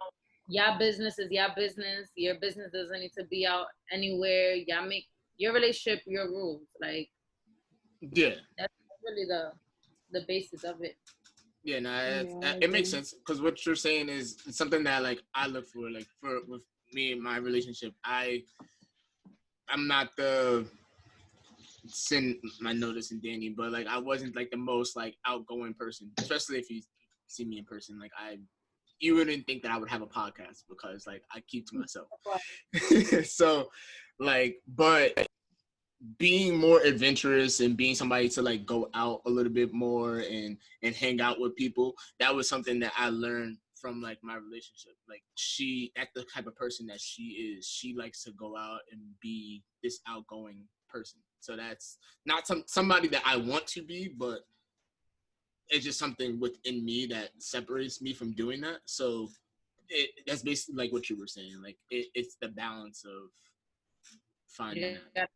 Your business is your business. Your business doesn't need to be out anywhere. Y'all make your relationship your rules. Like, Yeah. that's really the basis of it. Yeah, no, Yeah, I it makes agree. sense because what you're saying is something that like I look for, like for with me and my relationship. I'm not the I know this in Danny, but like I wasn't like the most like outgoing person, especially if you see me in person. Like you wouldn't think that I would have a podcast because like I keep to myself. So, like, but being more adventurous and being somebody to like go out a little bit more and hang out with people, that was something that I learned from like my relationship. Like that's the type of person that she is. She likes to go out and be this outgoing person. So that's not somebody that I want to be, but it's just something within me that separates me from doing that. So that's basically like what you were saying. Like it's the balance of finding that.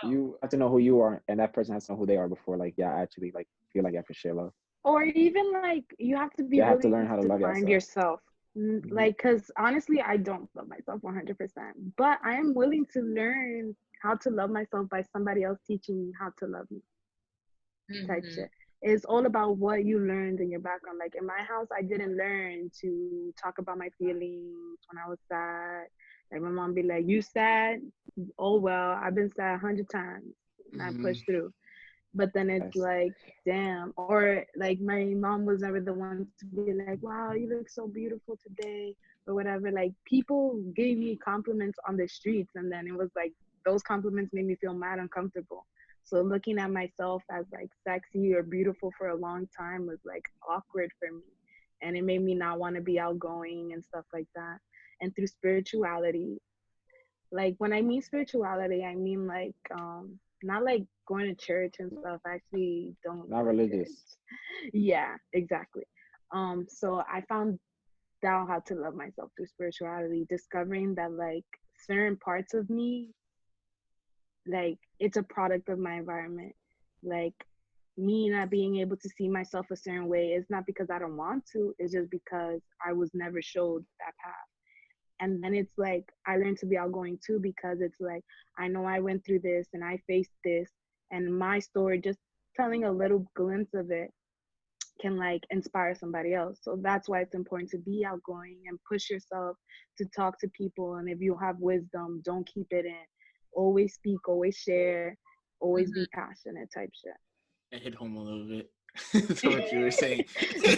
You have to know who you are, and that person has to know who they are before, like, yeah, actually, like, feel like you have to share love. Or even like you have to be You have to willing learn how to to love find yourself. yourself. Like, because honestly, I don't love myself 100%, but I am willing to learn how to love myself by somebody else teaching me how to love me. Type shit. It's all about what you learned in your background. Like in my house, I didn't learn to talk about my feelings when I was sad. Like my mom be like, "You sad? Oh well, I've been sad 100 times, and I pushed through." But then it's like, damn. Or like my mom was never the one to be like, "Wow, you look so beautiful today," or whatever. Like people gave me compliments on the streets, and then it was like those compliments made me feel mad uncomfortable. So looking at myself as like sexy or beautiful for a long time was like awkward for me. And it made me not want to be outgoing and stuff like that. And through spirituality, like when I mean spirituality, I mean like not like going to church and stuff. I actually don't Not go to religious. church. Yeah, exactly. So I found out how to love myself through spirituality, discovering that like certain parts of me, like it's a product of my environment. Like me not being able to see myself a certain way is not because I don't want to, it's just because I was never showed that path. And then it's like I learned to be outgoing too, because it's like I know I went through this and I faced this, and my story, just telling a little glimpse of it, can like inspire somebody else. So that's why it's important to be outgoing and push yourself to talk to people. And if you have wisdom, don't keep it in. Always speak, always share, always be passionate type shit. I hit home a little bit. That's what you were saying.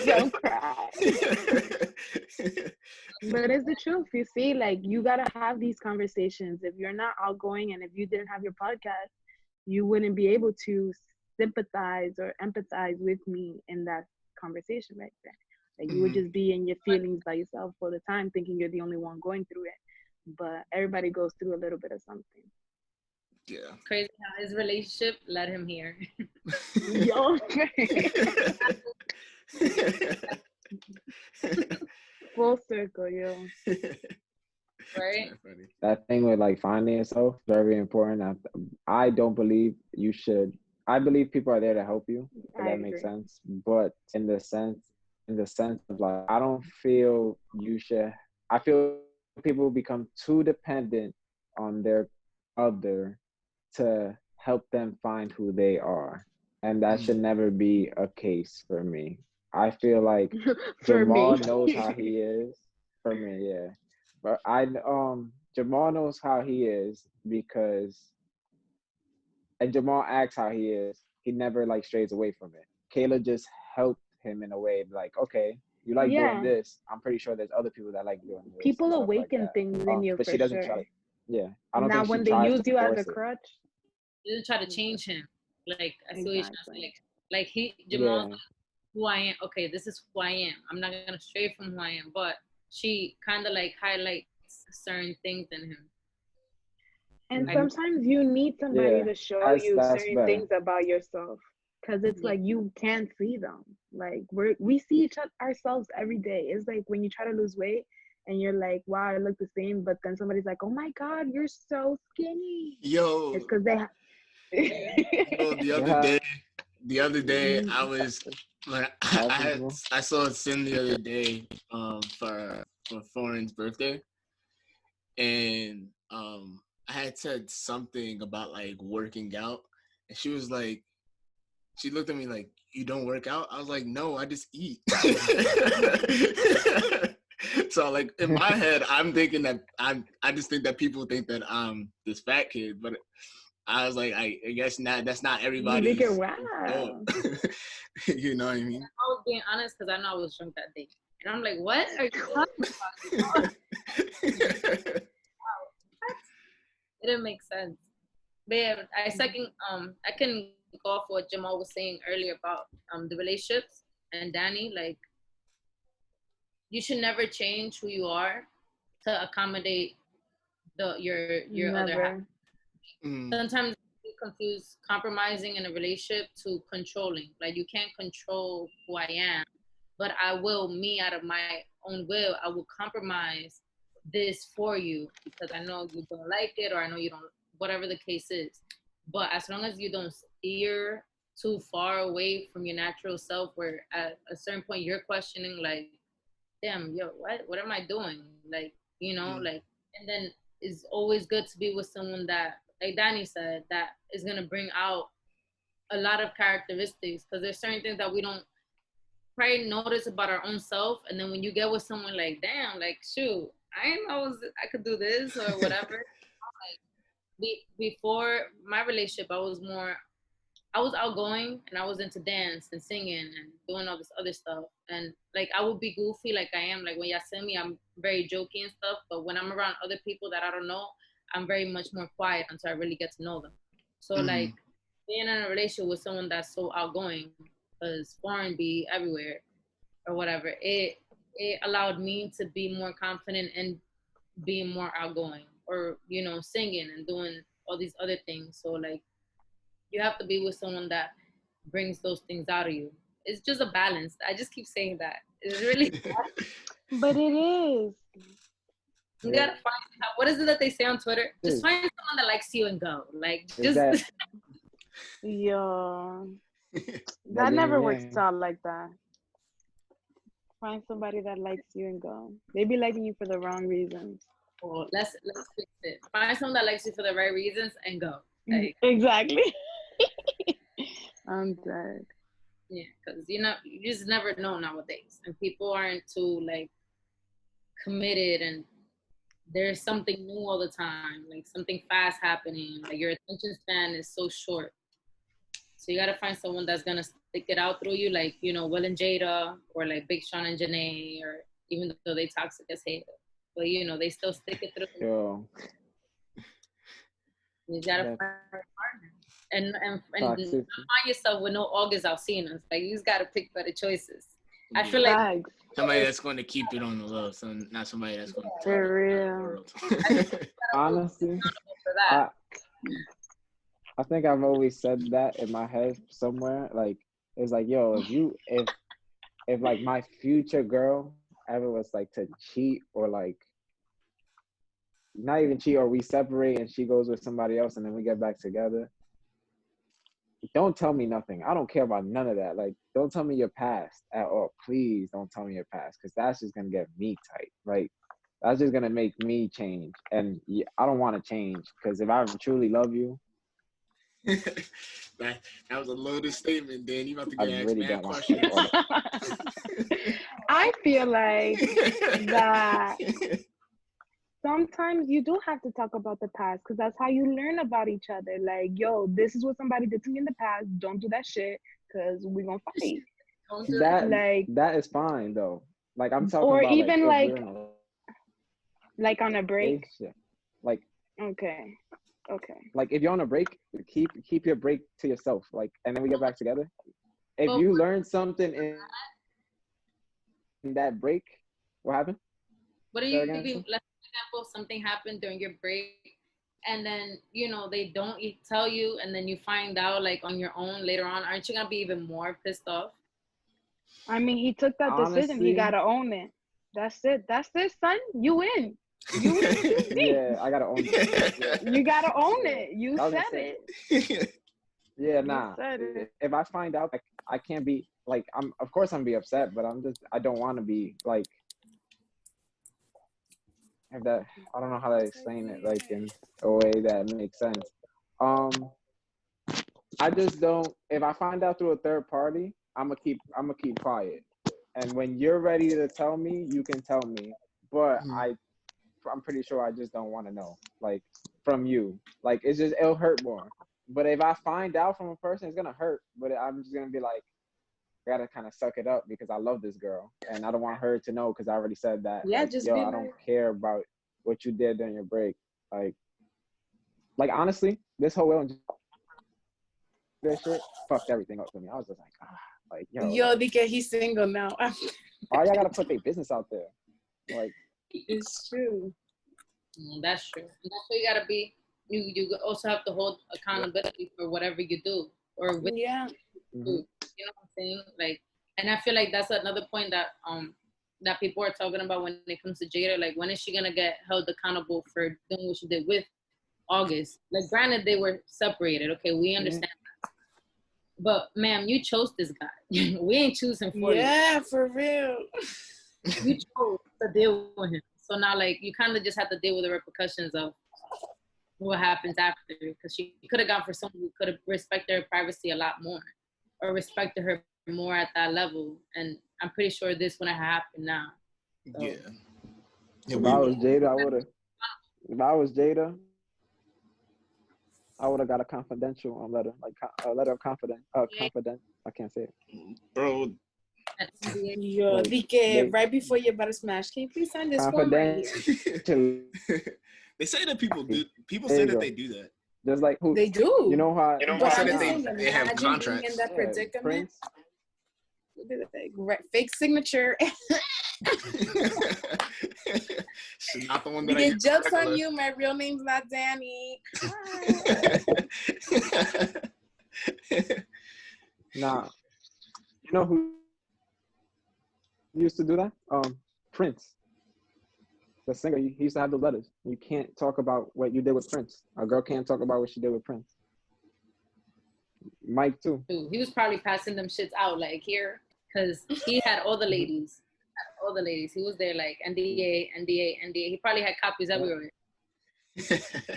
Don't cry. But it's the truth. You see, like you gotta have these conversations. If you're not outgoing and if you didn't have your podcast, you wouldn't be able to sympathize or empathize with me in that conversation right there. Like you would just be in your feelings by yourself all the time, thinking you're the only one going through it. But everybody goes through a little bit of something. Yeah. Crazy how his relationship led him here. Yo. Full circle, yo. Right? That thing with like finding yourself very important. I don't believe you should. I believe people are there to help you. If I that makes agree. sense. But in the sense of like, I don't feel you should. I feel people become too dependent on their other to help them find who they are, and that should never be a case for me. I feel like For Jamal me. knows how he is. For me, yeah. But Jamal knows how he is because, and Jamal acts how he is. He never like strays away from it. Kayla just helped him in a way like, okay, you like doing Yeah. this. I'm pretty sure there's other people that like doing this and People stuff like awaken that. things in you But for she doesn't sure. try. Yeah, I don't Now, think she when they tries use to you as a force it. crutch, You didn't try to change him. Like I see what you're trying to say. exactly. Like Jamal's Yeah, who I am. Okay, this is who I am. I'm not gonna stray from who I am, but she kind of like highlights certain things in him. And Like, sometimes you need somebody yeah. to show you That's certain better. things about yourself, because it's yeah, like you can't see them. Like we see ourselves every day. It's like when you try to lose weight and you're like, wow, I look the same, but then somebody's like, oh my god, you're so skinny. Yo, It's because they yo, Yeah, the other day, I Mm, was like, happens, bro. I saw Sin the other day, for Foreign's birthday, and I had said something about like working out, and she looked at me like, "You don't work out?" I was like, "No, I just eat." So like in my head, I'm thinking that I just think that people think that I'm this fat kid, but I was like, I guess not. That's not you make it everybody's thought. wow. You know what I mean? I was being honest because I know I was drunk that day, and I'm like, what are you talking about? What? It didn't make sense. But yeah, I can go off what Jamal was saying earlier about the relationships and Danny. Like, you should never change who you are to accommodate your other half. Never. Sometimes we confuse compromising in a relationship to controlling. Like, you can't control who I am, but I will, me out of my own will, I will compromise this for you because I know you don't like it, or I know you don't, whatever the case is. But as long as you don't steer too far away from your natural self, where at a certain point you're questioning, like, damn, yo, what am I doing? Like, like, and then it's always good to be with someone that, like Danny said, that is gonna bring out a lot of characteristics, because there's certain things that we don't probably notice about our own self, and then when you get with someone, like, damn, like, shoot, I didn't know I could do this or whatever. Like, before my relationship, I was outgoing, and I was into dance and singing and doing all this other stuff. And like, I would be goofy like I am. Like, when y'all see me, I'm very jokey and stuff. But when I'm around other people that I don't know, I'm very much more quiet until I really get to know them. So like, being in a relationship with someone that's so outgoing, because foreign be everywhere or whatever, it allowed me to be more confident and being more outgoing, or singing and doing all these other things. So like, you have to be with someone that brings those things out of you. It's just a balance. I just keep saying that. It's really, But it is. you gotta find out. What is it that they say on Twitter? Just Is find someone that likes you and go. Like, just that Yeah. that That yin never and works yang? out like that. Find somebody that likes you and go. They be liking you for the wrong reasons. oh, let's fix it. Find someone that likes you for the right reasons and go. Like, Exactly. I'm dead. yeah, because you just never know nowadays, and people aren't too like committed, and there's something new all the time, like something fast happening. Like, your attention span is so short. So you gotta find someone that's gonna stick it out through you, like Will and Jada, or like Big Sean and Janae, or even though they toxic as hell, but they still stick it through. Yo, You gotta that find a partner, and not toxic. find yourself with no August Alcinas. Like, you just gotta pick better choices. I feel like Facts. Somebody that's going to keep it on the low, so not somebody that's going to tell For the real. world. Honestly, for that. I think I've always said that in my head somewhere. Like, it's like, yo, if like my future girl ever was like to cheat or like not even cheat, or we separate and she goes with somebody else and then we get back together. Don't tell me nothing. I don't care about none of that. Like, don't tell me your past at all. Please don't tell me your past, because that's just gonna get me tight. Like, that's just gonna make me change, and I don't want to change, because if I truly love you, that was a loaded statement, Dan. You about to get asked really mad don't want questions. I feel like that sometimes you do have to talk about the past, because that's how you learn about each other. Like, yo, this is what somebody did to me in the past. Don't do that shit, because we're gonna fight. That is fine though. Like, I'm talking or about, even like on a break. Like, okay. Like, if you're on a break, keep your break to yourself. Like, and then we get back together. If you learn something in that break, what happened? What do you think? Let's example, something happened during your break, and then they don't tell you, and then you find out like on your own later on. Aren't you gonna be even more pissed off? I mean, he took that decision. He gotta own it. That's it, son. You win. Yeah, I gotta own it. You gotta own it. You said it. Yeah, nah. If I find out, like, I can't be like, of course I'm gonna be upset, but I don't want to be like, I don't know how to explain it, like, in a way that makes sense. I just don't. If I find out through a third party, I'm gonna keep quiet. And when you're ready to tell me, you can tell me. But I'm pretty sure I just don't want to know, like, from you. Like, it'll hurt more. But if I find out from a person, it's gonna hurt. But I'm just gonna be like, I gotta kind of suck it up, because I love this girl and I don't want her to know, because I already said that. Yeah, like, just I don't care about what you did during your break. Like honestly, this whole Will and this shit fucked everything up for me. I was just like, yo, because he's single now. Why y'all gotta put their business out there? Like, it's true. That's true. And that's what you gotta be. You also have to hold accountability for whatever you do, or with you know what I'm saying? Like, and I feel like that's another point that that people are talking about when it comes to Jada. Like, when is she gonna get held accountable for doing what she did with August? Like, granted, they were separated. Okay, we understand that. But ma'am, you chose this guy. We ain't choosing for you. Yeah, for real. You chose to deal with him. So now, like, you kind of just have to deal with the repercussions of what happens after. Because she could have gone for someone who could have respected her privacy a lot more, or respected her more at that level. And I'm pretty sure this wouldn't happen now. So. Yeah. If I was Jada, I would have got a confidential letter, like a letter of confidence. Confident. I can't say it, bro. Yo, DK, right before you're about to smash, can you please sign this form right here? They say that people do. People say that they do that. Just like who they do. You know how? They say that they have contracts. In that predicament. Fake signature. She's not the one that I get jokes on you. My real name's not Danny. Nah. You know who used to do that? Prince. The singer, he used to have the letters. You can't talk about what you did with Prince. A girl can't talk about what she did with Prince. Mike too. He was probably passing them shits out like here, because he had all the ladies. He was there like NDA. He probably had copies everywhere.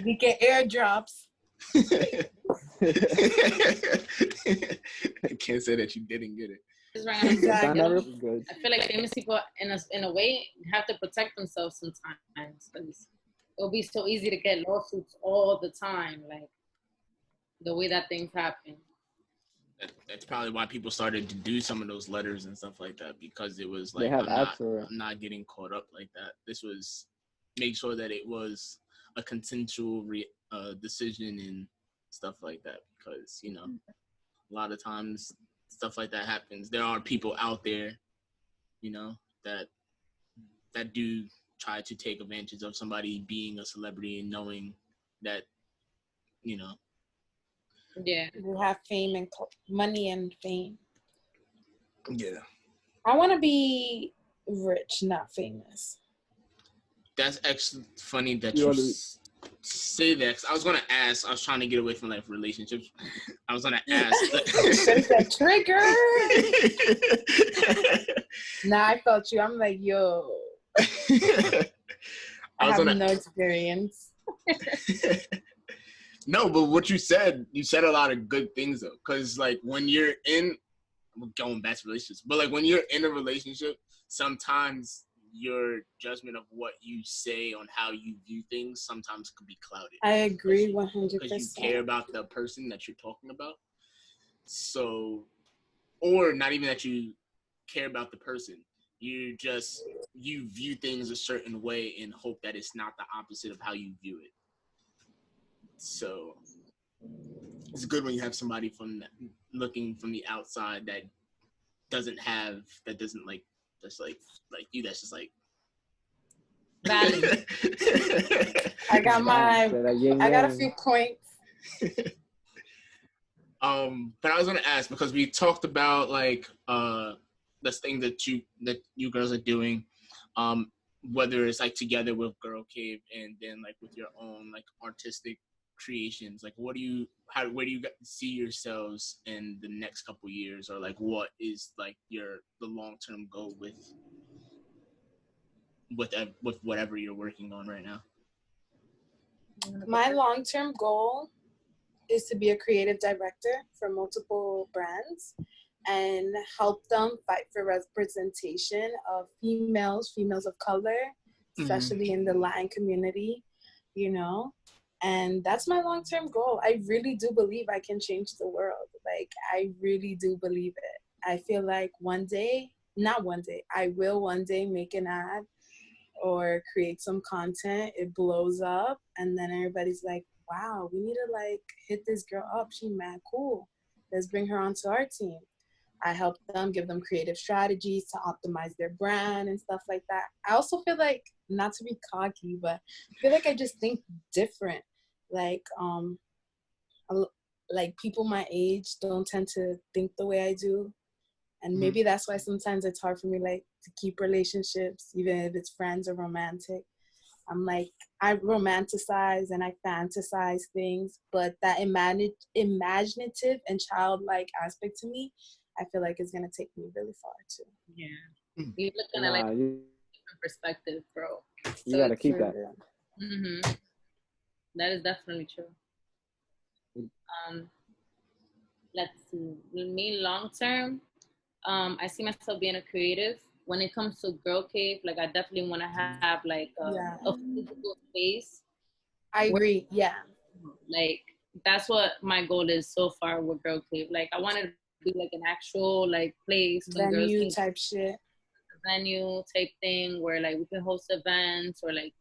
We get airdrops. I can't say that you didn't get it. Exactly. I feel like famous people, in a way, have to protect themselves sometimes, because it'll be so easy to get lawsuits all the time, like the way that things happen. That's probably why people started to do some of those letters and stuff like that, because it was like, I'm not getting caught up like that. This was make sure that it was a consensual decision and stuff like that, because a lot of times stuff like that happens. There are people out there, that do try to take advantage of somebody being a celebrity and knowing that, Yeah, you have fame and money and fame. Yeah, I want to be rich, not famous. that's actually funny that you say that. 'Cause I was gonna ask. I was trying to get away from like relationships. I was gonna ask. There's that trigger. Nah, I felt you. I'm like, yo. I have no experience. No, but what you said a lot of good things though. Because like when you're going back to relationships, but like when you're in a relationship, sometimes your judgment of what you say on how you view things sometimes could be clouded. I agree 100%. Because you care about the person that you're talking about. So, or not even that you care about the person. You view things a certain way and hope that it's not the opposite of how you view it. So it's good when you have somebody looking from the outside that doesn't like just like you, that's just like valid. I got a few points. But I was gonna ask because we talked about like this thing that you girls are doing, whether it's like together with Girl Cave and then like with your own like artistic creations. Like where do you see yourselves in the next couple years, or like what is like the long-term goal with whatever you're working on right now? My long-term goal is to be a creative director for multiple brands and help them fight for representation of females of color, especially in the Latin community, you know. And that's my long-term goal. I really do believe I can change the world. Like, I really do believe it. I feel like I will one day make an ad or create some content, it blows up, and then everybody's like, wow, we need to like hit this girl up. She mad cool. Let's bring her onto our team. I help them, give them creative strategies to optimize their brand and stuff like that. I also feel like, not to be cocky, but I feel like I just think different. Like people my age don't tend to think the way I do. And maybe that's why sometimes it's hard for me like to keep relationships, even if it's friends or romantic. I'm like, I romanticize and I fantasize things, but that imaginative and childlike aspect to me, I feel like is gonna take me really far too. Yeah, you're looking at like a different perspective, bro. You gotta keep that. That is definitely true. Let's see. Me long term, I see myself being a creative. When it comes to Girl Cave, like I definitely want to have like a physical space. I agree. Yeah. Like that's what my goal is so far with Girl Cave. Like I want it to be like an actual like place, venue type shit. Venue type thing where like we can host events, or like,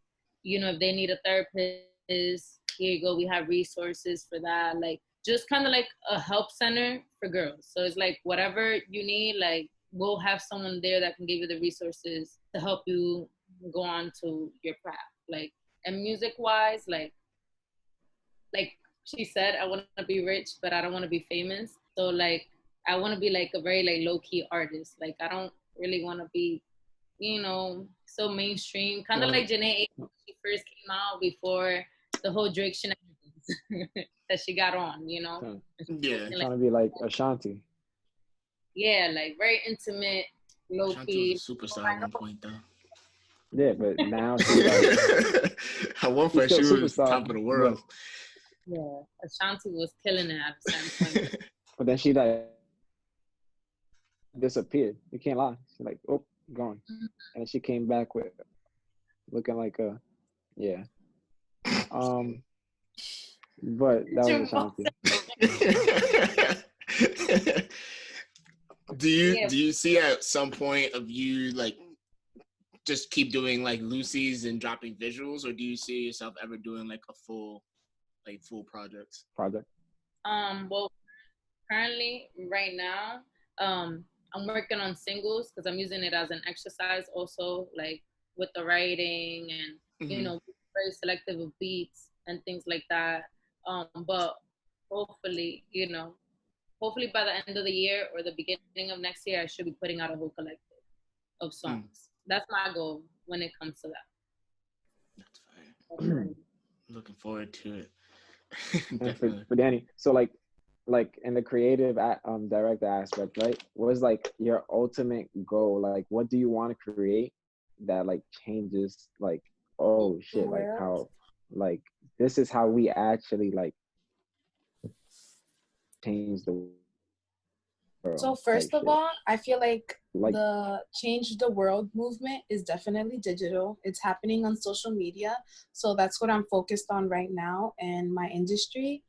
you know, if they need a therapist, here you go. We have resources for that. Like just kind of like a help center for girls. So it's like whatever you need, like we'll have someone there that can give you the resources to help you go on to your craft. Like, and music wise, like she said, I want to be rich, but I don't want to be famous. So like, I want to be like a very like low key artist. Like I don't really want to be, you know, so mainstream. Kind of like Janae when she first came out before the whole Drake shenanigans that she got on, you know? Yeah. Trying to be like Ashanti. Yeah, like very intimate, low key. Was a superstar at one point though. Yeah, but now she's like at one point she was top of the world. Yeah, Ashanti was killing it at the same point. But then she like disappeared. You can't lie. She's like, oh, gone. And she came back with looking like a but that was Ashanti. Do you see at some point of you like just keep doing like Lucy's and dropping visuals, or do you see yourself ever doing like a full project? Well, currently right now, I'm working on singles because I'm using it as an exercise also, like with the writing and you know, very selective of beats and things like that. But hopefully by the end of the year or the beginning of next year, I should be putting out a whole collective of songs. That's my goal when it comes to that. Looking forward to it. And Definitely. for Danny, so like in the creative director aspect, right? What is like your ultimate goal? Like, what do you want to create that like changes like, oh shit, like how like this is how we actually like change the world. So first of all, I feel like Like the change the world movement is definitely digital. It's happening on social media. So that's what I'm focused on right now in my industry.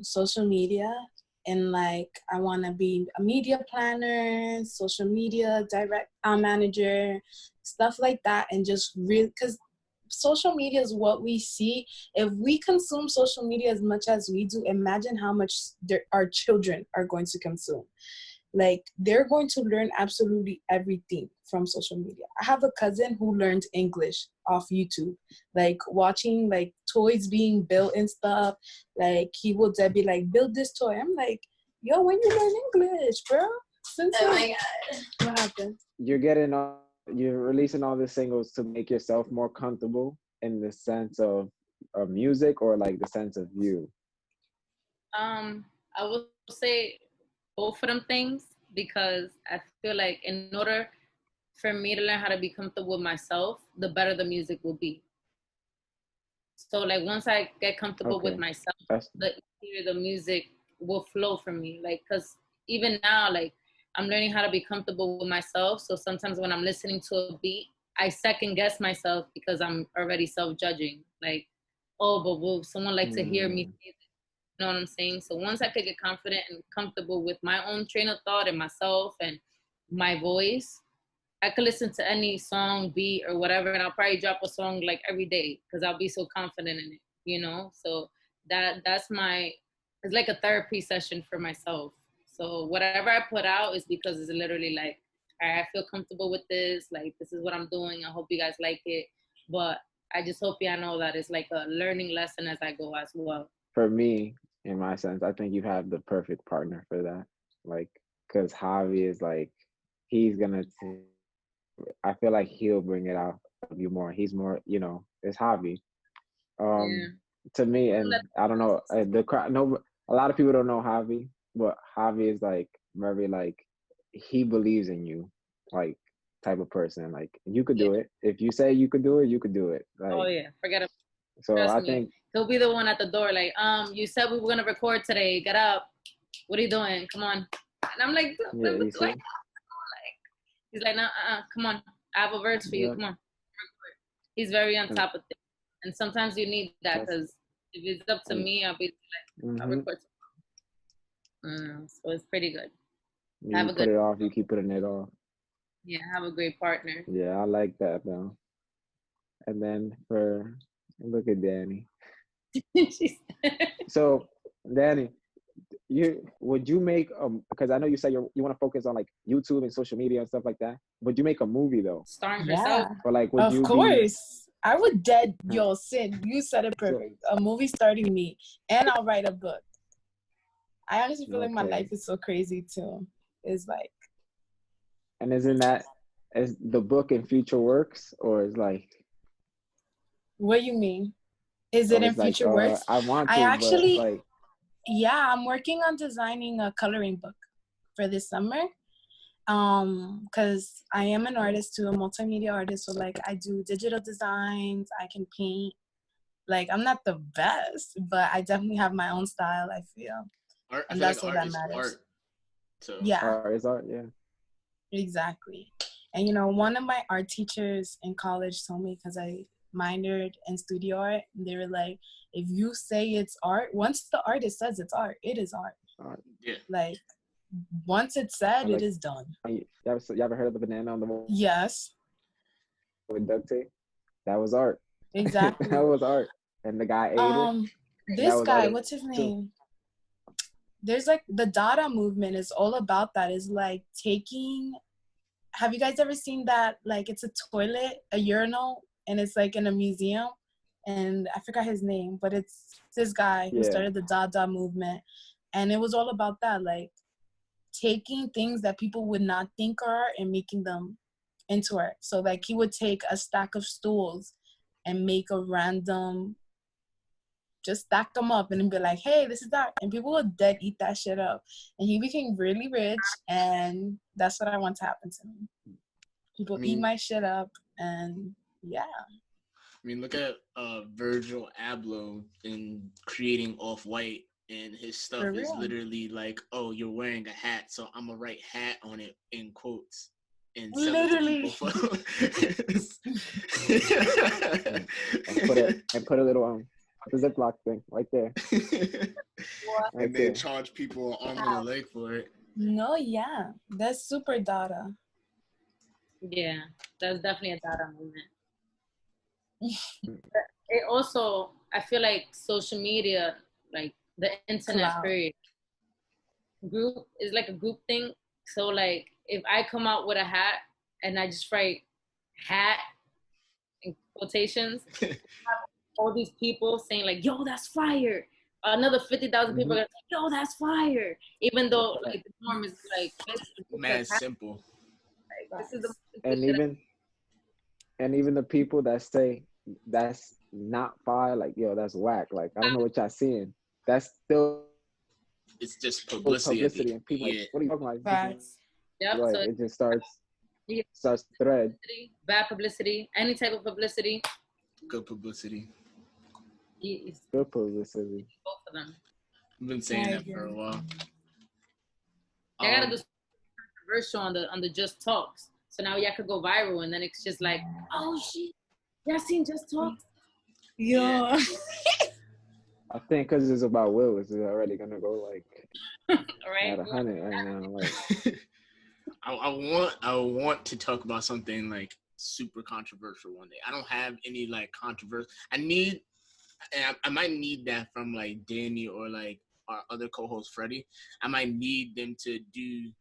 Social media, and like I want to be a media planner, social media direct manager, stuff like that, and just real, because social media is what we see. If we consume social media as much as we do, imagine how much our children are going to consume. Like, they're going to learn absolutely everything from social media. I have a cousin who learned English off YouTube, like watching like toys being built and stuff. Like, he would be like, build this toy. I'm like, yo, when you learn English, bro? Oh my God. What happened? You're releasing all the singles to make yourself more comfortable in the sense of music, or like the sense of you? I would say both of them things, because I feel like in order for me to learn how to be comfortable with myself, the better the music will be. So like once I get comfortable with myself, the easier the music will flow for me. Like, cause even now, like I'm learning how to be comfortable with myself. So sometimes when I'm listening to a beat, I second guess myself because I'm already self-judging. Like, oh, but will someone like to hear me say this? You know what I'm saying? So once I could get confident and comfortable with my own train of thought and myself and my voice, I could listen to any song, beat, or whatever, and I'll probably drop a song like every day because I'll be so confident in it, you know? So that's it's like a therapy session for myself. So whatever I put out is because it's literally like, all right, I feel comfortable with this. Like, this is what I'm doing. I hope you guys like it. But I just hope y'all know that it's like a learning lesson as I go as well. For me, in my sense, I think you have the perfect partner for that. Like, because Javi is like, he's gonna. I feel like he'll bring it out of you more. He's more, it's Javi. To me, and I don't know, no, a lot of people don't know Javi, but Javi is like very like, he believes in you, like type of person. Like, you could do it. If you say you could do it, you could do it. Like, oh yeah, forget it. So Trust I me. think he'll be the one at the door, like, you said we were gonna record today. Get up. What are you doing? Come on. And I'm like, he's like, no, come on. I have a verse for you. Come on. He's very on top of things. And sometimes you need that, because if it's up to me, I'll be like, I'll record something. So it's pretty good. You put it off, you keep putting it off. Yeah, have a great partner. Yeah, I like that though. And then look at Danny. So Danny, would you make because I know you said you want to focus on like YouTube and social media and stuff like that. Would you make a movie though? Starring herself? Or like, would you? Of course. I would yo, Sin, you said it perfect. A movie starting me, and I'll write a book. I honestly feel like my life is so crazy too. It's like. And is the book in future works, or is like? What do you mean? Is it in future works? I want to, actually, but like. Yeah, I'm working on designing a coloring book for this summer. Because I am an artist too, a multimedia artist. So like, I do digital designs, I can paint. Like, I'm not the best, but I definitely have my own style, I feel. And that's what that matters. Art. So yeah. Art is art, yeah. Exactly. And one of my art teachers in college told me, because I minored in studio art, and they were like, if you say it's art, once the artist says it's art, it is art. Yeah. Like, once it's said, it is done. You ever heard of the banana on the wall? Yes. With duct tape? That was art. Exactly. That was art. And the guy ate it. This guy, what's his name? There's like, the Dada movement is all about that. Is like have you guys ever seen that? Like, it's a toilet, a urinal, and it's like in a museum. And I forgot his name, but it's this guy who started the Dada movement. And it was all about that, like taking things that people would not think are art and making them into art. So like, he would take a stack of stools and make a random, just stack them up and then be like, hey, this is that. And people would dead eat that shit up. And he became really rich, and that's what I want to happen to me. People eat my shit up, and yeah. I mean, look at Virgil Abloh in creating Off-White, and his stuff is literally like, oh, you're wearing a hat, so I'm gonna write hat on it in quotes and sell it to people. and put a little the Ziploc thing right there. And they charge people an arm and a leg for it. No, yeah, that's super data. Yeah, that's definitely a data movement. It also, I feel like social media, like the internet period, group is like a group thing. So like if I come out with a hat and I just write hat in quotations, all these people saying like, yo, that's fire. Another 50,000 people are like, yo, that's fire. Even though like the norm is like mad simple. Like, this is the and even the people that say that's not fire, like, yo, that's whack. Like, I don't know what y'all seeing. That's still, it's just publicity. And people like, what are you talking about? Facts. Yep. Like, So it just starts thread. Bad publicity, any type of publicity. Good publicity. Yes. Good publicity. Both of them. I've been saying that for a while. I gotta do controversial on the Just Talks. So now y'all could go viral, and then it's just like, oh shit, y'all seen Just Talks? Yeah. I think because it's about Will, it's already gonna go like right. at 100 right now. Like, I want to talk about something like super controversial one day. I don't have any like controversy. I might need that from like Danny or like our other co-host Freddie. I might need them to do.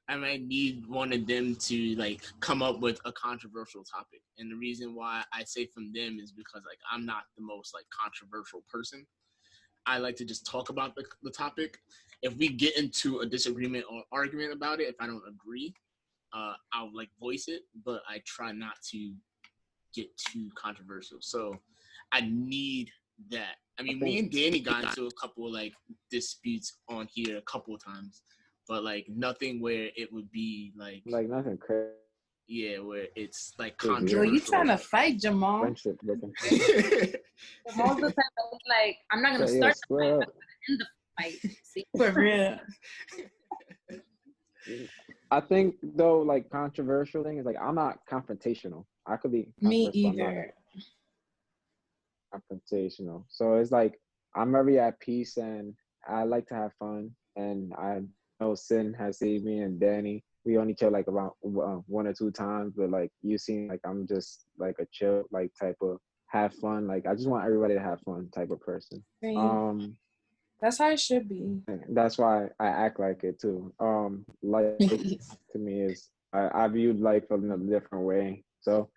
I might need one of them to like come up with a controversial topic. And the reason why I say from them is because like I'm not the most like controversial person. I like to just talk about the topic. If we get into a disagreement or argument about it, if I don't agree, I'll like voice it, but I try not to get too controversial. So I need that. I mean, me and Danny got into a couple of like disputes on here a couple of times, but like nothing where it would be like nothing crazy. Yeah, where it's like Yo, controversial. you trying to fight, Jamal? Friendship looking. Most of the time, it's like I'm not gonna start the fight, I'm gonna end the fight. See? For real. I think though, like controversial thing is like I'm not confrontational. I could be me either. Confrontational. So it's like I'm very at peace and I like to have fun. And I know Cyn has seen me and Danny. We only chill like about 1 or 2 times, but like you seem like I'm just like a chill like type of have fun. Like I just want everybody to have fun type of person. That's how it should be. That's why I act like it too. Life to me is I viewed life in a different way. So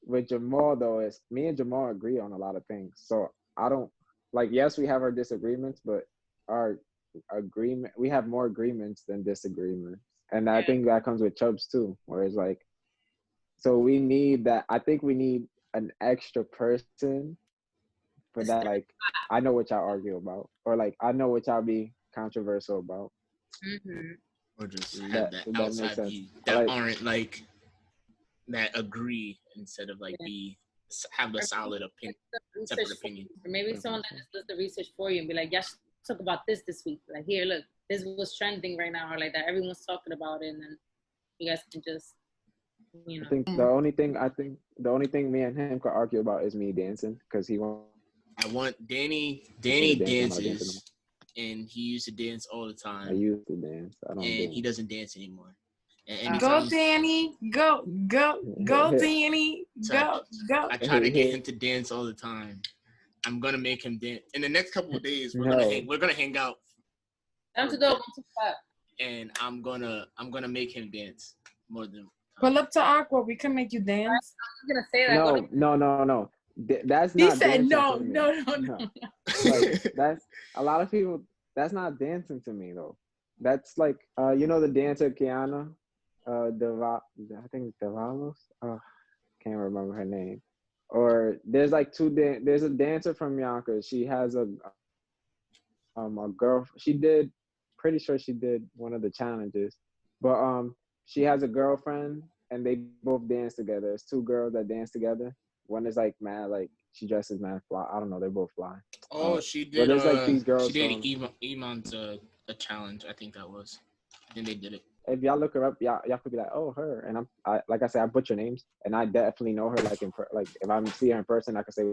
with Jamal though, is me and Jamal agree on a lot of things. So I don't like, yes, we have our disagreements, but our agreement, we have more agreements than disagreements. And I think that comes with Chubbs too, where it's like, so we need that. I think we need an extra person for that. Like, I know what y'all argue about, or like, I know what y'all be controversial about. Or just have that outside view that aren't like, that agree instead of like have a solid opinion, separate opinion. Or maybe someone that just does the research for you and be like, yeah, talk about this week. Like, here, look, this was trending right now, or like that. Everyone's talking about it, and then you guys can just, you know. I think the only thing me and him could argue about is me dancing, because he won't. I want Danny dances, and he used to dance all the time. I used to dance. I don't. And he doesn't dance anymore. Go, Danny. Go, Danny. Go. I try to get him to dance all the time. I'm gonna make him dance. In the next couple of days, we're gonna hang out. And I'm gonna make him dance more than. Pull up to Aqua. We can make you dance. I'm gonna say that. No. That's not. He said no. Like, that's a lot of people. That's not dancing to me though. That's like you know the dancer Kiana, I think Devalos. Can't remember her name. Or there's like there's a dancer from Yonkers. She has a girl. She did, pretty sure she did one of the challenges, but she has a girlfriend and they both dance together. It's two girls that dance together. One is like mad, like she dresses mad fly. I don't know. They're both fly. Oh, she did. But there's like these girls. She did Iman's a challenge. I think that was. I think they did it. If y'all look her up, y'all could be like, oh, her. And I like I said, I butcher names, and I definitely know her. Like like if I see her in person, I can say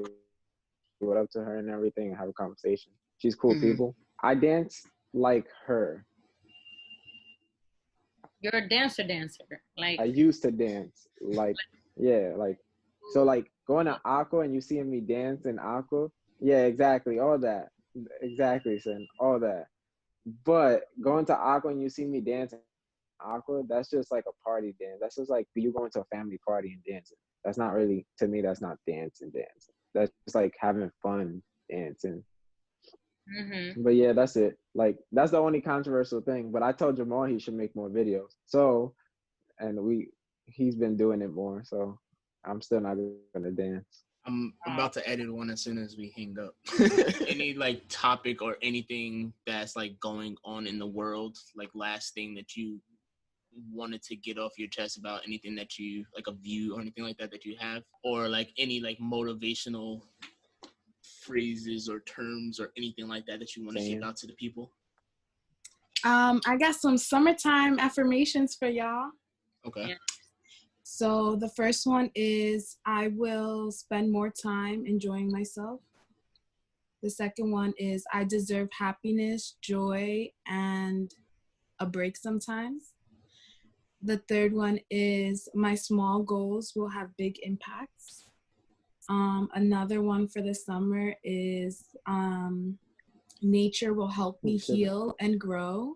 what up to her and everything, and have a conversation. She's cool people. I dance like her. You're a dancer. Like I used to dance. Like yeah, like so like going to Aqua and you seeing me dance in Aqua. Yeah, exactly. All that. Exactly, son. All that. But going to Aqua and you see me dancing Aqua, that's just like a party dance. That's just like you going to a family party and dancing. That's not really, to me, that's not dancing. That's just like having fun dancing. But yeah, that's it. Like that's the only controversial thing. But I told Jamal he should make more videos. So, and he's been doing it more. So I'm still not gonna dance. I'm about to edit one as soon as we hang up. Any like topic or anything that's like going on in the world, like last thing that you wanted to get off your chest about, anything that you like, a view or anything like that you have, or like any like motivational phrases or terms or anything like that you want to give out to the people? I got some summertime affirmations for y'all. Okay. Yeah. So the first one is I will spend more time enjoying myself. The second one is I deserve happiness, joy, and a break sometimes. The third one is my small goals will have big impacts. Another one for the summer is nature will help me heal and grow.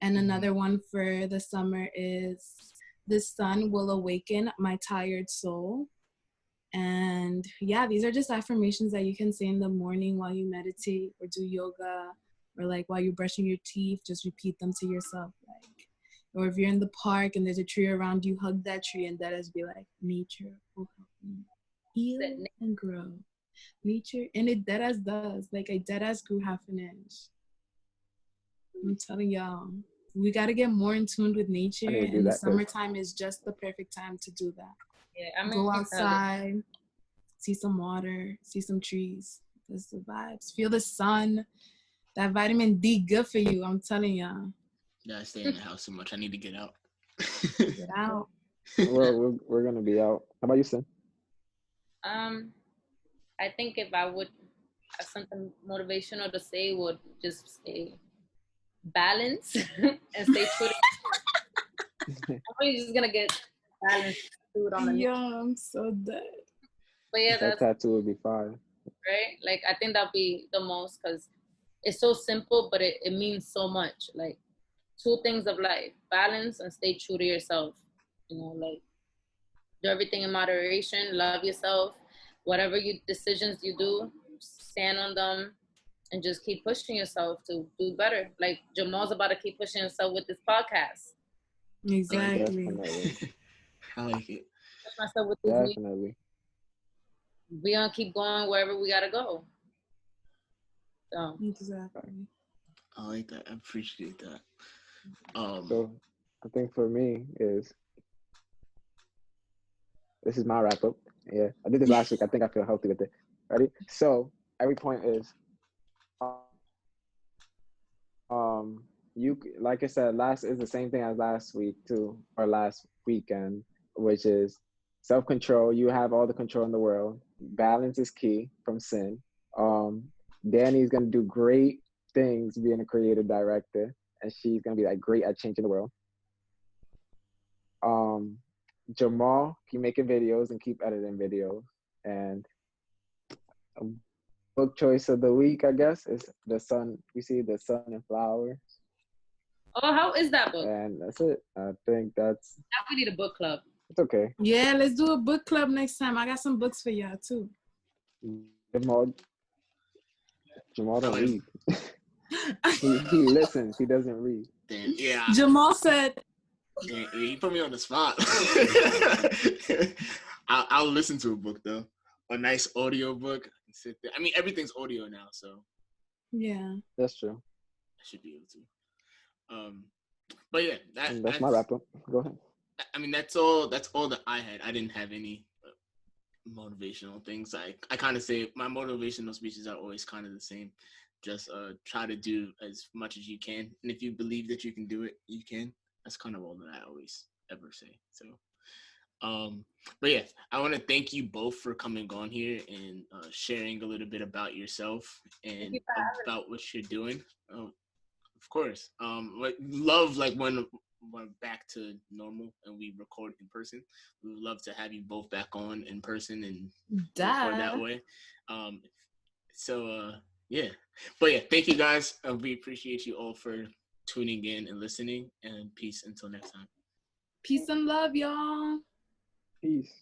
And another one for the summer is the sun will awaken my tired soul. And yeah, these are just affirmations that you can say in the morning while you meditate or do yoga, or like while you're brushing your teeth, just repeat them to yourself. Like, or if you're in the park and there's a tree around you, hug that tree and that is be like, nature will help me heal and grow. Nature, and it deadass does. Like I deadass grew half an inch. I'm telling y'all, we got to get more in tune with nature, and the summertime is just the perfect time to do that. Yeah, go outside, see some water, see some trees. That's the vibes. Feel the sun. That vitamin D good for you. I'm telling y'all. Yeah, I stay in the house too much. I need to get out. Get out. We're gonna be out. How about you, Sin? I think if I would have something motivational to say, would just say balance and stay true. I'm probably just gonna get balance food on the Yo, I'm so dead. But yeah, that tattoo would be fire. Right? Like I think that'd be the most, because it's so simple, but it means so much. Like 2 things of life: balance and stay true to yourself. You know, like do everything in moderation, love yourself. Whatever decisions you do, stand on them and just keep pushing yourself to do better. Like Jamal's about to keep pushing himself with this podcast. Exactly. I like it. Push myself with this Definitely. We're gonna keep going wherever we gotta go. So exactly. I like that. I appreciate that. So I think for me this is my wrap up. Yeah, I did this last week. I think I feel healthy with it. Ready? So every point is, you, like I said, last is the same thing as last week too, or last weekend, which is self-control. You have all the control in the world. Balance is key from Sin. Danny's gonna do great things being a creative director, and she's gonna be like great at changing the world. Jamal, keep making videos and keep editing videos. And book choice of the week, I guess, is The Sun. You see The Sun and Flowers. Oh, how is that book? And that's it. I think that's... Now we need a book club. It's okay. Yeah, let's do a book club next time. I got some books for y'all too. Jamal don't read. he listens. He doesn't read. Damn, yeah. Jamal said... Yeah, he put me on the spot. I'll listen to a book though. a nice audio book. I can sit there. I mean, everything's audio now, so Yeah. That's true. I should be able to. But yeah, That's my wrap up. Go ahead. I mean, that's all that I had. I didn't have any motivational things. I kind of say my motivational speeches are always kind of the same. Just try to do as much as you can, and if you believe that you can do it, you can. That's kind of all that I always ever say. So, but yeah, I want to thank you both for coming on here and sharing a little bit about yourself and about what you're doing. Of course. Love like when we're back to normal and we record in person. We would love to have you both back on in person and record that way. Yeah. But yeah, thank you guys. We appreciate you all for tuning in and listening. And peace until next time. Peace and love, y'all. Peace.